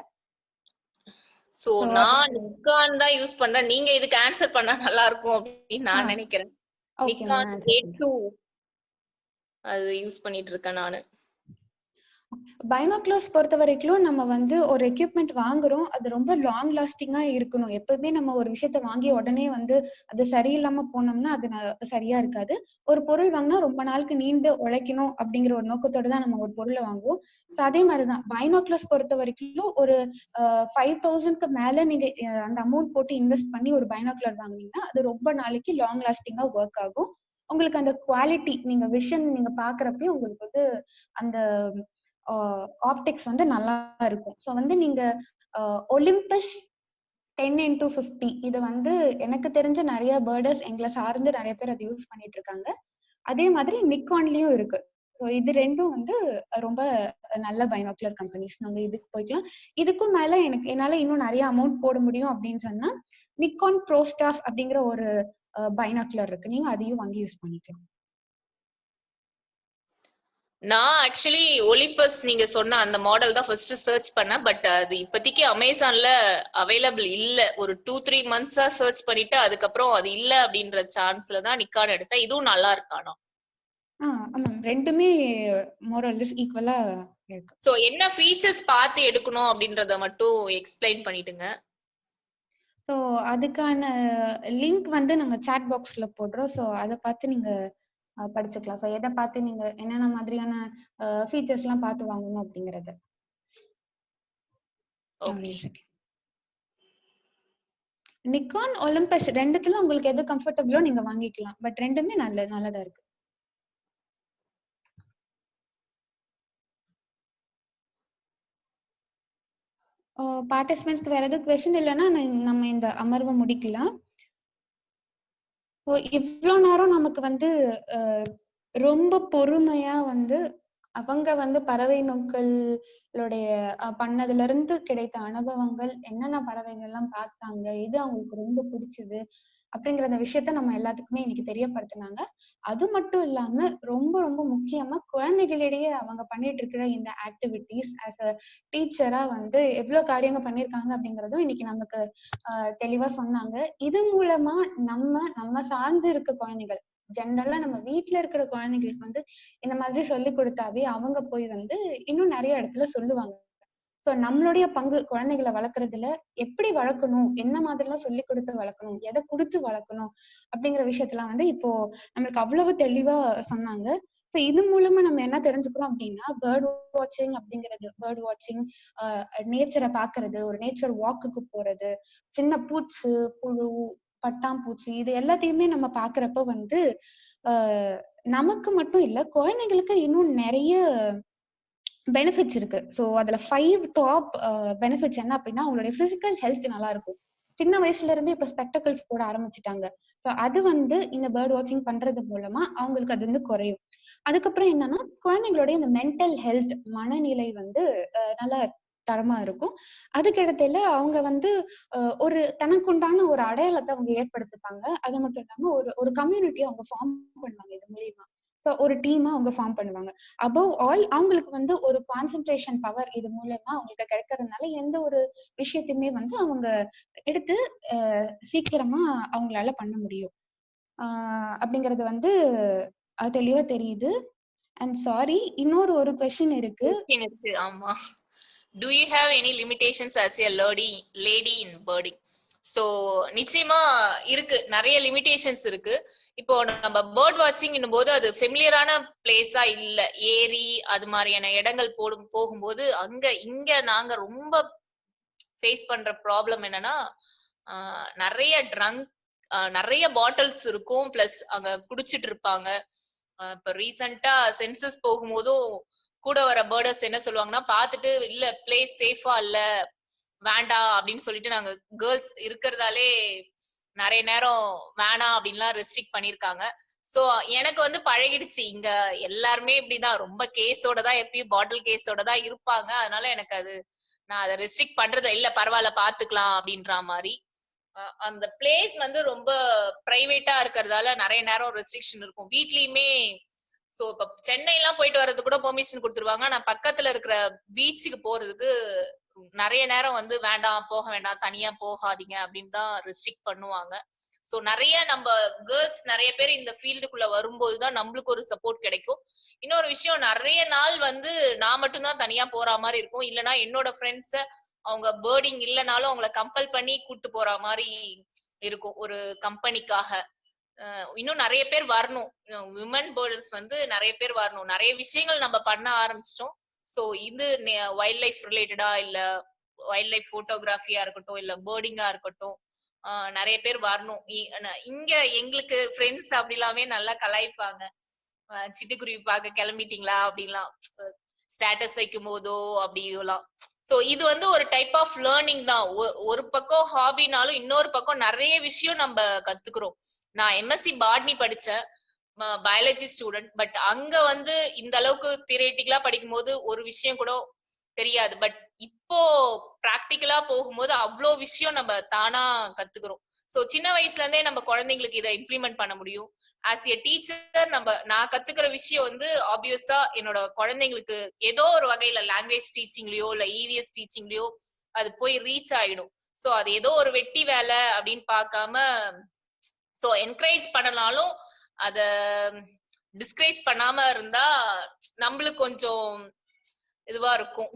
சோ நான் நிக்கான் தான் யூஸ் பண்றேன். நீங்க இதுக்கு ஆன்சர் பண்ணா நல்லா இருக்கும் அப்படின்னு நான் நினைக்கிறேன். நிக்கான் A2 அது யூஸ் பண்ணிட்டு இருக்கேன் நானு. பைனாகுலர்ஸ் பொறுத்த வரைக்கும் நம்ம வந்து ஒரு எக்யூப்மெண்ட் வாங்குறோம், அது ரொம்ப லாங் லாஸ்டிங்கா இருக்கணும். எப்பவுமே நம்ம ஒரு விஷயத்த வாங்கி உடனே வந்து அது சரியில்லாம போனோம்னா அது சரியா இருக்காது. ஒரு பொருள் வாங்கினா ரொம்ப நாளுக்கு நீண்டு உழைக்கணும் அப்படிங்கிற ஒரு நோக்கத்தோட தான் நம்ம ஒரு பொருளை வாங்குவோம். ஸோ அதே மாதிரிதான் பைனாகுலர்ஸ் பொறுத்த வரைக்கும் ஒரு 5000க்கு மேல நீங்க அந்த அமௌண்ட் போட்டு இன்வெஸ்ட் பண்ணி ஒரு பைனாகுலர் வாங்குனீங்கன்னா அது ரொம்ப நாளைக்கு லாங் லாஸ்டிங்கா ஒர்க் ஆகும். உங்களுக்கு அந்த குவாலிட்டி நீங்க விஷன் நீங்க பாக்குறப்பே உங்களுக்கு வந்து அந்த ஆப்டிக்ஸ் வந்து நல்லா இருக்கும். ஸோ வந்து நீங்க ஒலிம்பஸ் 10x50 இது வந்து எனக்கு தெரிஞ்ச நிறைய பேர்டர்ஸ் எங்களை சார்ந்து நிறைய பேர் அதை யூஸ் பண்ணிட்டு இருக்காங்க. அதே மாதிரி நிக்கான்லயும் இருக்கு. ஸோ இது ரெண்டும் வந்து ரொம்ப நல்ல பைனாகுலர் கம்பெனிஸ். நாங்க இதுக்கு போய்க்கலாம். இதுக்கும் மேல என்னால இன்னும் நிறைய அமௌண்ட் போட முடியும் அப்படின்னு சொன்னா நிக்கான் ப்ரோஸ்டாஃப் அப்படிங்கிற ஒரு பைனாகுலர் இருக்கு. நீங்க அதையும் வாங்கி யூஸ் பண்ணிக்கலாம். நான் ஆக்சுவலி ஒலிம்பஸ் நீங்க சொன்ன அந்த மாடல் தான் ஃபர்ஸ்ட் சர்ச் பண்ணேன். பட் அது இப்போதைக்கு அமேசான்ல அவைலபிள் இல்ல. ஒரு 2-3 மந்த்ஸா சர்ச் பண்ணிட்டு அதுக்கப்புறம் அது இல்ல அப்படின்ற சான்ஸ்ல தான் நிக்கான் எடுத்தேன். இதுவும் நல்லா இருக்கானா? ஆமா, ரெண்டுமே மோரல்லஸ் ஈக்குவலா இருக்கு. சோ என்ன ஃபீச்சர்ஸ் பார்த்து எடுக்கணும் அப்படின்றத மட்டும் எக்ஸ்பிளைன் பண்ணிடுங்க. ஸோ அதுக்கான லிங்க் வந்து நாங்க சாட் பாக்ஸ்ல போடுறோம். ஸோ அதை பார்த்து நீங்க படிச்சுக்கலாம். ஸோ எதை பார்த்து நீங்க என்னென்ன மாதிரியான ஃபீச்சர்ஸ்லாம் பார்த்து வாங்கணும் அப்படிங்கறது. நிக்கான் ஒலிம்பஸ் ரெண்டுத்துல உங்களுக்கு எது கம்ஃபர்டபிளோ நீங்க வாங்கிக்கலாம். பட் ரெண்டுமே நல்லதா இருக்கு. பார்ட்டிசிபென்ட்ஸ்க்கு வேற எதுவும் கொஸ்டின் இல்லைன்னா நம்ம இந்த அமர்வை முடிக்கலாம். இவ்வளோ நேரம் நமக்கு வந்து ரொம்ப பொறுமையா வந்து அவங்க வந்து பறவை நோக்களுடைய பண்ணதுல இருந்து கிடைத்த அனுபவங்கள், என்னென்ன பறவைகள் எல்லாம் பார்த்தாங்க, எது அவங்களுக்கு ரொம்ப பிடிச்சது அப்படிங்கிற அந்த விஷயத்த நம்ம எல்லாத்துக்குமே இன்னைக்கு தெரியப்படுத்தினாங்க. அது மட்டும் இல்லாம ரொம்ப ரொம்ப முக்கியமா குழந்தைகளிடையே அவங்க பண்ணிட்டு இருக்கிற இந்த ஆக்டிவிட்டிஸ் ஆஸ் அ டீச்சரா வந்து எவ்வளவு காரியங்கள் பண்ணியிருக்காங்க அப்படிங்கறதும் இன்னைக்கு நமக்கு தெளிவா சொன்னாங்க. இது மூலமா நம்ம சார்ந்து இருக்க குழந்தைகள், ஜென்ரலா நம்ம வீட்டுல இருக்கிற குழந்தைங்களுக்கு வந்து இந்த மாதிரி சொல்லி கொடுத்தாவே அவங்க போய் வந்து இன்னும் நிறைய இடத்துல சொல்லுவாங்க. சோ நம்மளுடைய பங்கு குழந்தைகளை வளர்க்கறதுல எப்படி வளர்க்கணும், என்ன மாதிரி எல்லாம் சொல்லி கொடுத்து வளர்க்கணும், எதை கொடுத்து வளர்க்கணும் அப்படிங்கிற விஷயத்தெல்லாம் வந்து இப்போ நம்மளுக்கு அவ்வளவு தெளிவா சொன்னாங்க. ஸோ இது மூலமா நம்ம என்ன தெரிஞ்சுக்கிறோம் அப்படின்னா பேர்ட் வாட்சிங், நேச்சரை பாக்குறது, ஒரு நேச்சர் வாக்குக்கு போறது, சின்ன பூச்சி, புழு, பட்டாம்பூச்சி இது எல்லாத்தையுமே நம்ம பாக்குறப்ப வந்து நமக்கு மட்டும் இல்ல குழந்தைங்களுக்கு இன்னும் நிறைய பெனிஃபிட்ஸ் இருக்கு. ஸோ அதுல 5 டாப் பெனிஃபிட்ஸ் என்ன அப்படின்னா அவங்களுடைய பிசிக்கல் ஹெல்த் நல்லா இருக்கும். சின்ன வயசுல இருந்து இப்ப ஸ்பெக்டக்கிள்ஸ் போட ஆரம்பிச்சுட்டாங்க. ஸோ அது வந்து இந்த பேர்ட் வாட்சிங் பண்றது மூலமா அவங்களுக்கு அது வந்து குறையும். அதுக்கப்புறம் என்னன்னா குழந்தைங்களுடைய இந்த மென்டல் ஹெல்த், மனநிலை வந்து நல்லா தரமா இருக்கும். அதுக்கிடத்துல அவங்க வந்து ஒரு தனக்குண்டான ஒரு அடையாளத்தை அவங்க ஏற்படுத்திப்பாங்க. அது மட்டும் இல்லாம ஒரு கம்யூனிட்டியை அவங்க ஃபார்ம் பண்ணுவாங்க இது மூலியமா. ஸோ ஒரு டீமா அவங்க ஃபார்ம் பண்ணுவாங்க. அபவ் ஆல் அவங்களுக்கு வந்து ஒரு கான்சென்ட்ரேஷன் பவர் இது மூலமா அவங்களுக்கு கிடைக்கிறதுனால எந்த ஒரு விஷயத்தையுமே வந்து அவங்க எடுத்து சீக்கிரமா அவங்களால பண்ண முடியும் அப்படிங்கறது வந்து தெளிவா தெரியுது. அண்ட் சாரி, இன்னொரு ஒரு கொஸ்டின் இருக்கு. ஆமா. Do you have any limitations as a lady in birding? So நிச்சயமா இருக்கு, நிறைய லிமிடேஷன்ஸ் இருக்கு. இப்போ நம்ம பேர்ட் வாட்சிங் போது அது ஃபெமிலியரான பிளேஸா இல்ல, ஏரி அது மாதிரியான இடங்கள் போகும்போது இங்க நாங்க ரொம்ப ஃபேஸ் பண்ற ப்ராப்ளம் என்னன்னா நிறைய பாட்டில்ஸ் இருக்கும், பிளஸ் அங்க குடிச்சிட்டு இருப்பாங்க. இப்ப ரீசெண்டா சென்சஸ் போகும்போதும் கூட வர பேர்டர்ஸ் என்ன சொல்லுவாங்கன்னா பார்த்துட்டு இல்ல பிளேஸ் சேஃபா இல்ல வேண்டாம் அப்படின்னு சொல்லிட்டு நாங்க கேர்ள்ஸ் இருக்கிறதாலே நிறைய நேரம் வேணாம் அப்படின்லாம் ரெஸ்ட்ரிக்ட் பண்ணிருக்காங்க. சோ எனக்கு வந்து பழகிடுச்சு, இங்க எல்லாருமே இப்படிதான் ரொம்ப கேஸோட தான், எப்பயும் பாட்டில் கேஸோட தான் இருப்பாங்க. அதனால எனக்கு நான் அதை ரெஸ்ட்ரிக்ட் பண்றது இல்ல, பரவாயில்ல பாத்துக்கலாம் அப்படின்ற மாதிரி. அந்த பிளேஸ் வந்து ரொம்ப பிரைவேட்டா இருக்கிறதால நிறைய நேரம் ரெஸ்ட்ரிக்ஷன் இருக்கும். வீட்லயுமே சோ இப்ப சென்னை எல்லாம் போயிட்டு வர்றது கூட பெர்மிஷன் கொடுத்துருவாங்க. நான் பக்கத்துல இருக்கிற பீச்சுக்கு போறதுக்கு நிறைய நேரம் வந்து வேண்டாம் போக வேண்டாம் தனியா போகாதீங்க அப்படின்னு தான் ரெஸ்ட்ரிக்ட் பண்ணுவாங்க. சோ நிறைய நம்ம கேர்ள்ஸ் நிறைய பேர் இந்த ஃபீல்டுக்குள்ள வரும்போதுதான் நம்மளுக்கு ஒரு சப்போர்ட் கிடைக்கும். இன்னொரு விஷயம், நிறைய நாள் வந்து நான் மட்டும்தான் தனியா போற மாதிரி இருக்கும். இல்லைன்னா என்னோட ஃப்ரெண்ட்ஸ அவங்க பேர்டிங் இல்லைனாலும் அவங்கள கம்பல் பண்ணி கூட்டு போற மாதிரி இருக்கும் ஒரு கம்பெனிக்காக. இன்னும் நிறைய பேர் வரணும், விமன் பேர்டர்ஸ் வந்து நிறைய பேர் வரணும். நிறைய விஷயங்கள் நம்ம பண்ண ஆரம்பிச்சிட்டோம். சோ இது வைல்ட் லைஃப் ரிலேட்டடா இல்ல வைல்ட் லைஃப் போட்டோகிராஃபியா இருக்கட்டும் இல்ல பேர்டிங்கா இருக்கட்டும், நிறைய பேர் வரணும். இங்க எங்களுக்கு ஃப்ரெண்ட்ஸ் அப்படி எல்லாமே நல்லா கலாய்ப்பாங்க. சிட்டுக்குருவி பார்க்க கிளம்பிட்டீங்களா அப்படின்லாம் ஸ்டேட்டஸ் வைக்கும் போதோ அப்படிலாம். சோ இது வந்து ஒரு டைப் ஆஃப் லேர்னிங் தான். ஒரு பக்கம் ஹாபினாலும் இன்னொரு பக்கம் நிறைய விஷயம் நம்ம கத்துக்கிறோம். நான் எம்எஸ்சி பாட்னி படிச்சேன், பயாலஜி ஸ்டூடெண்ட். பட் அங்க வந்து இந்த அளவுக்கு தியரிட்டிக்கலா படிக்கும் போது ஒரு விஷயம் கூட தெரியாது. பட் இப்போ பிராக்டிக்கலா போகும்போது அவ்வளோ விஷயம் நம்ம தானா கத்துக்கிறோம். சோ சின்ன வயசுல இருந்தே நம்ம குழந்தைங்களுக்கு இதை இம்ப்ளிமெண்ட் பண்ண முடியும். ஆஸ் எ டீச்சர் நான் கத்துக்கிற விஷயம் வந்து ஆப்வியஸா என்னோட குழந்தைங்களுக்கு ஏதோ ஒரு வகையில லாங்குவேஜ் டீச்சிங்லயோ இல்ல இவிஎஸ் டீச்சிங்லயோ அது போய் ரீச் ஆயிடும். சோ அது ஏதோ ஒரு வெட்டி வேலை அப்படின்னு பார்க்காம சோ என்கரேஜ் பண்ணனாலும் அத டிஸ்கரேஜ் பண்ணாம இருந்தா நம்மளுக்கு கொஞ்சம் இதுவா இருக்கும்.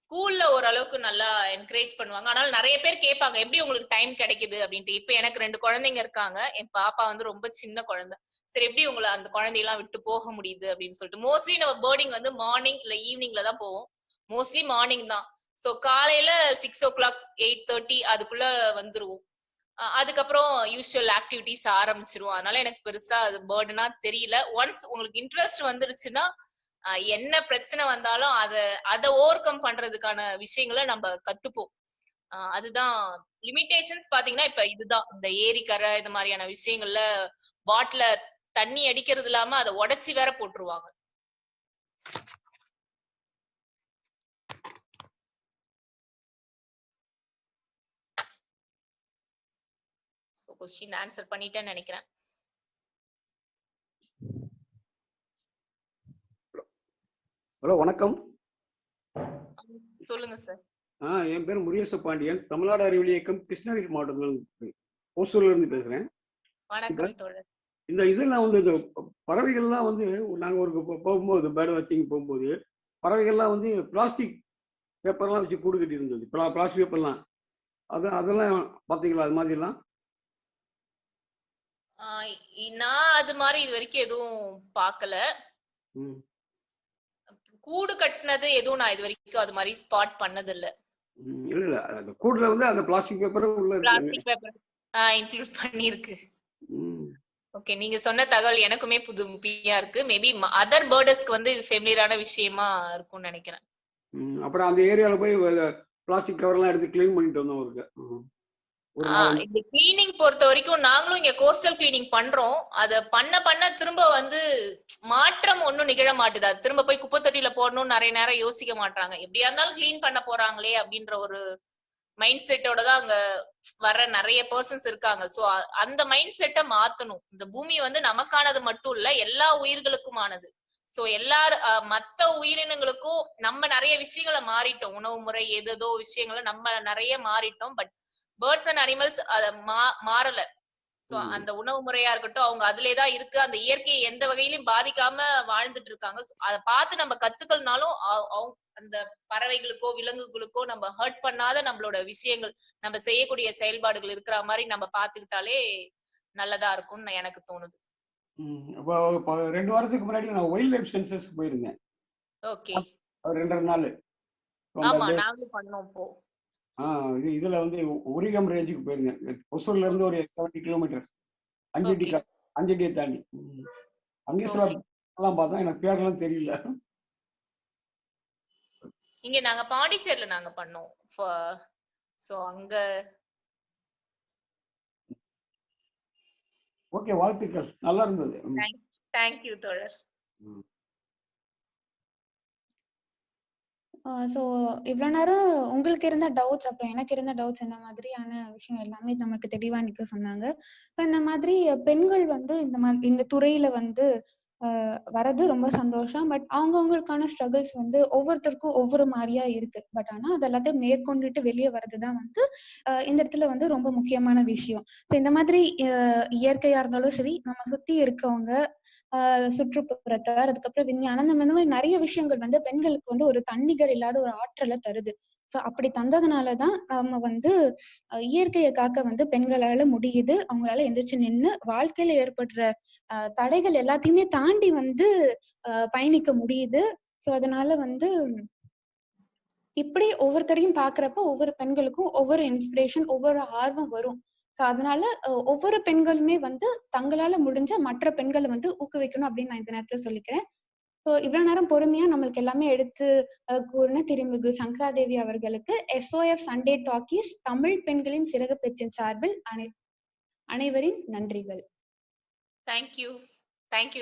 ஸ்கூல்ல ஓரளவுக்கு நல்லா என்கரேஜ் பண்ணுவாங்க. ஆனால் நிறைய பேர் கேட்பாங்க எப்படி உங்களுக்கு டைம் கிடைக்குது அப்படின்ட்டு. இப்ப எனக்கு 2 குழந்தைங்க இருக்காங்க. என் பாப்பா வந்து ரொம்ப சின்ன குழந்தை. சரி எப்படி உங்களை அந்த குழந்தையெல்லாம் விட்டு போக முடியுது அப்படின்னு சொல்லிட்டு மோஸ்ட்லி நம்ம பேர்டிங் வந்து மார்னிங் இல்ல ஈவினிங்ல தான் போவோம். மோஸ்ட்லி மார்னிங் தான். சோ காலையில 6 o'clock 8:30 அதுக்குள்ள வந்துருவோம். அதுக்கப்புறம் யூஸ்வல் ஆக்டிவிட்டிஸ் ஆரம்பிச்சிருவோம். அதனால எனக்கு பெருசா அது பேர்டுனா தெரியல. ஒன்ஸ் உங்களுக்கு இன்ட்ரெஸ்ட் வந்துருச்சுன்னா என்ன பிரச்சனை வந்தாலும் அதை ஓவர் கம் பண்றதுக்கான விஷயங்களை நம்ம கத்துப்போம். அதுதான் லிமிடேஷன்ஸ். பாத்தீங்கன்னா இப்ப இதுதான் இந்த ஏரிக்கரை இந்த மாதிரியான விஷயங்கள்ல பாட்டில தண்ணி அடிக்கிறது இல்லாம அதை உடைச்சி வேற போட்டுருவாங்க. கொஸ்டின் ஆன்சர் பண்ணிட்டேன்னு நினைக்கிறேன். ஹலோ வணக்கம். சொல்லுங்க சார். என் பேர் முருகேச பாண்டியன், தமிழ்நாடு அறிவியல் இயக்கம் கிருஷ்ணகிரி மாவட்டத்தில் ஓசூர்ல இருந்து பேசுறேன். வணக்கம் தோழர். இந்த இதெல்லாம் வந்து இந்த பறவைகள்லாம் வந்து நாங்கள் ஒரு போகும்போது பேர்ட் வாட்சிங் போகும்போது பறவைகள்லாம் வந்து பிளாஸ்டிக் பேப்பர்லாம் வச்சு கூடு கட்டி இருந்தது. பிளாஸ்டிக் பேப்பர்லாம் அதெல்லாம் பார்த்தீங்களா? அது மாதிரிலாம் நான் அது மாதிரி இது வரைக்கும் எதுவும் பார்க்கல. கூடு கட்டினது எதுவும் நான் இது வரைக்கும் அது மாதிரி ஸ்பாட் பண்ணது இல்ல. இல்ல அந்த கூடுல வந்து அந்த பிளாஸ்டிக் பேப்பர் உள்ள பிளாஸ்டிக் பேப்பர் இன்க்ளூட் பண்ணிருக்கு. ஓகே, நீங்க சொன்ன தகவல் எனக்குமே புதுமையா இருக்கு. மேபி அதர் பேர்ட்ஸ்க்கு வந்து இது ஃபெமிலியரான விஷயமா இருக்கும்னு நினைக்கிறேன். அப்புறம் அந்த ஏரியால போய் பிளாஸ்டிக் கவர்லாம் எடுத்து க்ளீன் பண்ணிட்டு வந்தோம் அவருக்கு. இந்த கிளீனிங் பொறுத்த வரைக்கும் நாங்களும் இங்க கோஸ்டல் கிளீனிங் பண்றோம். அத பண்ண திரும்ப வந்து மாற்றம் ஒன்னும் நிகழ மாட்டுது. அது திரும்ப போய் குப்பை தொட்டியில போடணும்னு நிறைய நேரம் யோசிக்க மாட்டாங்க. எப்படியா இருந்தாலும் கிளீன் பண்ண போறாங்களே அப்படின்ற ஒரு மைண்ட் செட்டோட தான் அங்க வர்ற நிறைய பர்சன்ஸ் இருக்காங்க. சோ அந்த மைண்ட் செட்டை மாத்தணும். இந்த பூமி வந்து நமக்கானது மட்டும் இல்ல, எல்லா உயிர்களுக்குமானது. சோ மத்த உயிரினங்களுக்கும் நம்ம நிறைய விஷயங்களை மாறிட்டோம். உணவு முறை ஏதோ விஷயங்களை நம்ம நிறைய மாறிட்டோம். பட் பேர்ட்ஸ் அண்ட் அனிமல்ஸ் அத மாறல. சோ அந்த உணவு முறையா இருக்கட்டும் அவங்க அதுலதான் இருக்கு. அந்த இயற்கையை எந்த வகையிலும் பாதிக்காம வாழ்ந்துட்டு இருக்காங்க. அதை பார்த்து நம்ம கத்துக்கலனாலும் அந்த பறவைகளுக்கோ விலங்குகளுக்கோ நம்ம ஹர்ட் பண்ணாத நம்மளோட விஷயங்கள் நம்ம செய்யக்கூடிய செயல்பாடுகள் இருக்கிற மாதிரி நம்ம பாத்துக்கிட்டாலே நல்லதா இருக்கும்னு எனக்கு தோணுது. 2 வாரத்துக்கு முன்னாடி நான் வைல்ட் லைஃப் சென்சஸ் போயிருந்தேன். ஓகே, 2.5 நாள். ஆமா நாங்களும் பண்ணோம். இப்போ இதுல வந்து உரிகம் ரேஞ்சுக்கு போயிருந்தேன். ஒசூர்ல இருந்து ஒரு 70 கிலோமீட்டர், 5 அடியை தாண்டி. அங்கே சில எல்லாம் பார்த்தா எனக்கு பேரெல்லாம் தெரியல. இங்க நாங்க பாண்டிச்சேரியில நாங்க பண்ணோம். சோ அங்க ஓகே, வாழ்த்துக்கள், நல்லா இருந்தது. தேங்க்யூ தோழர். ஸோ இவ்வளோ நேரம் உங்களுக்கு இருந்த டவுட்ஸ், அப்புறம் எனக்கு இருந்த டவுட்ஸ், இந்த மாதிரியான விஷயம் எல்லாமே நமக்கு தெளிவா நிக்க சொன்னாங்க. இப்போ இந்த மாதிரி பெண்கள் வந்து இந்த துறையில வந்து வரது ரொம்ப சந்தோஷம். பட் அவங்கவங்களுக்கான ஸ்ட்ரகிள்ஸ் வந்து ஒவ்வொருத்தருக்கும் ஒவ்வொரு மாதிரியா இருக்கு. பட் ஆனா அது எல்லாத்தையும் மேற்கொண்டுட்டு வெளியே வர்றதுதான் வந்து இந்த இடத்துல வந்து ரொம்ப முக்கியமான விஷயம். இந்த மாதிரி இயற்கையா இருந்தாலும் சரி, நம்ம சுத்தி இருக்கவங்க, சுற்றுப்புறத்தார், அதுக்கப்புறம் விஞ்ஞானம், இந்த மாதிரி நிறைய விஷயங்கள் வந்து பெண்களுக்கு வந்து ஒரு தன்னிகர் இல்லாத ஒரு ஆற்றலை தருது. ஸோ அப்படி தந்ததுனாலதான் நம்ம வந்து இயற்கையை காக்க வந்து பெண்களால முடியுது. அவங்களால எந்திரிச்சு நின்னு வாழ்க்கையில ஏற்படுற தடைகள் எல்லாத்தையுமே தாண்டி வந்து பயணிக்க முடியுது. ஸோ அதனால வந்து இப்படி ஒவ்வொருத்தரையும் பாக்குறப்ப ஒவ்வொரு பெண்களுக்கும் ஒவ்வொரு இன்ஸ்பிரேஷன், ஒவ்வொரு ஆர்வம் வரும். ஸோ அதனால ஒவ்வொரு பெண்களுமே வந்து தங்களால முடிஞ்ச மற்ற பெண்களை வந்து ஊக்குவிக்கணும் அப்படின்னு நான் இந்த நேரத்துல சொல்லிக்கிறேன். ஸோ இவ்வளவு நேரம் பொறுமையா நம்மளுக்கு எல்லாமே எடுத்து கூறின திருமிகு சங்கராதேவி அவர்களுக்கு SOF சண்டே டாக்கீஸ் தமிழ் பெண்களின் சிறகு பேச்சின் சார்பில் அனைவரின் நன்றிகள். Thank you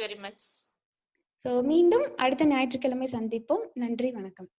very much. ஸோ மீண்டும் அடுத்த ஞாயிற்றுக்கிழமை சந்திப்போம். நன்றி, வணக்கம்.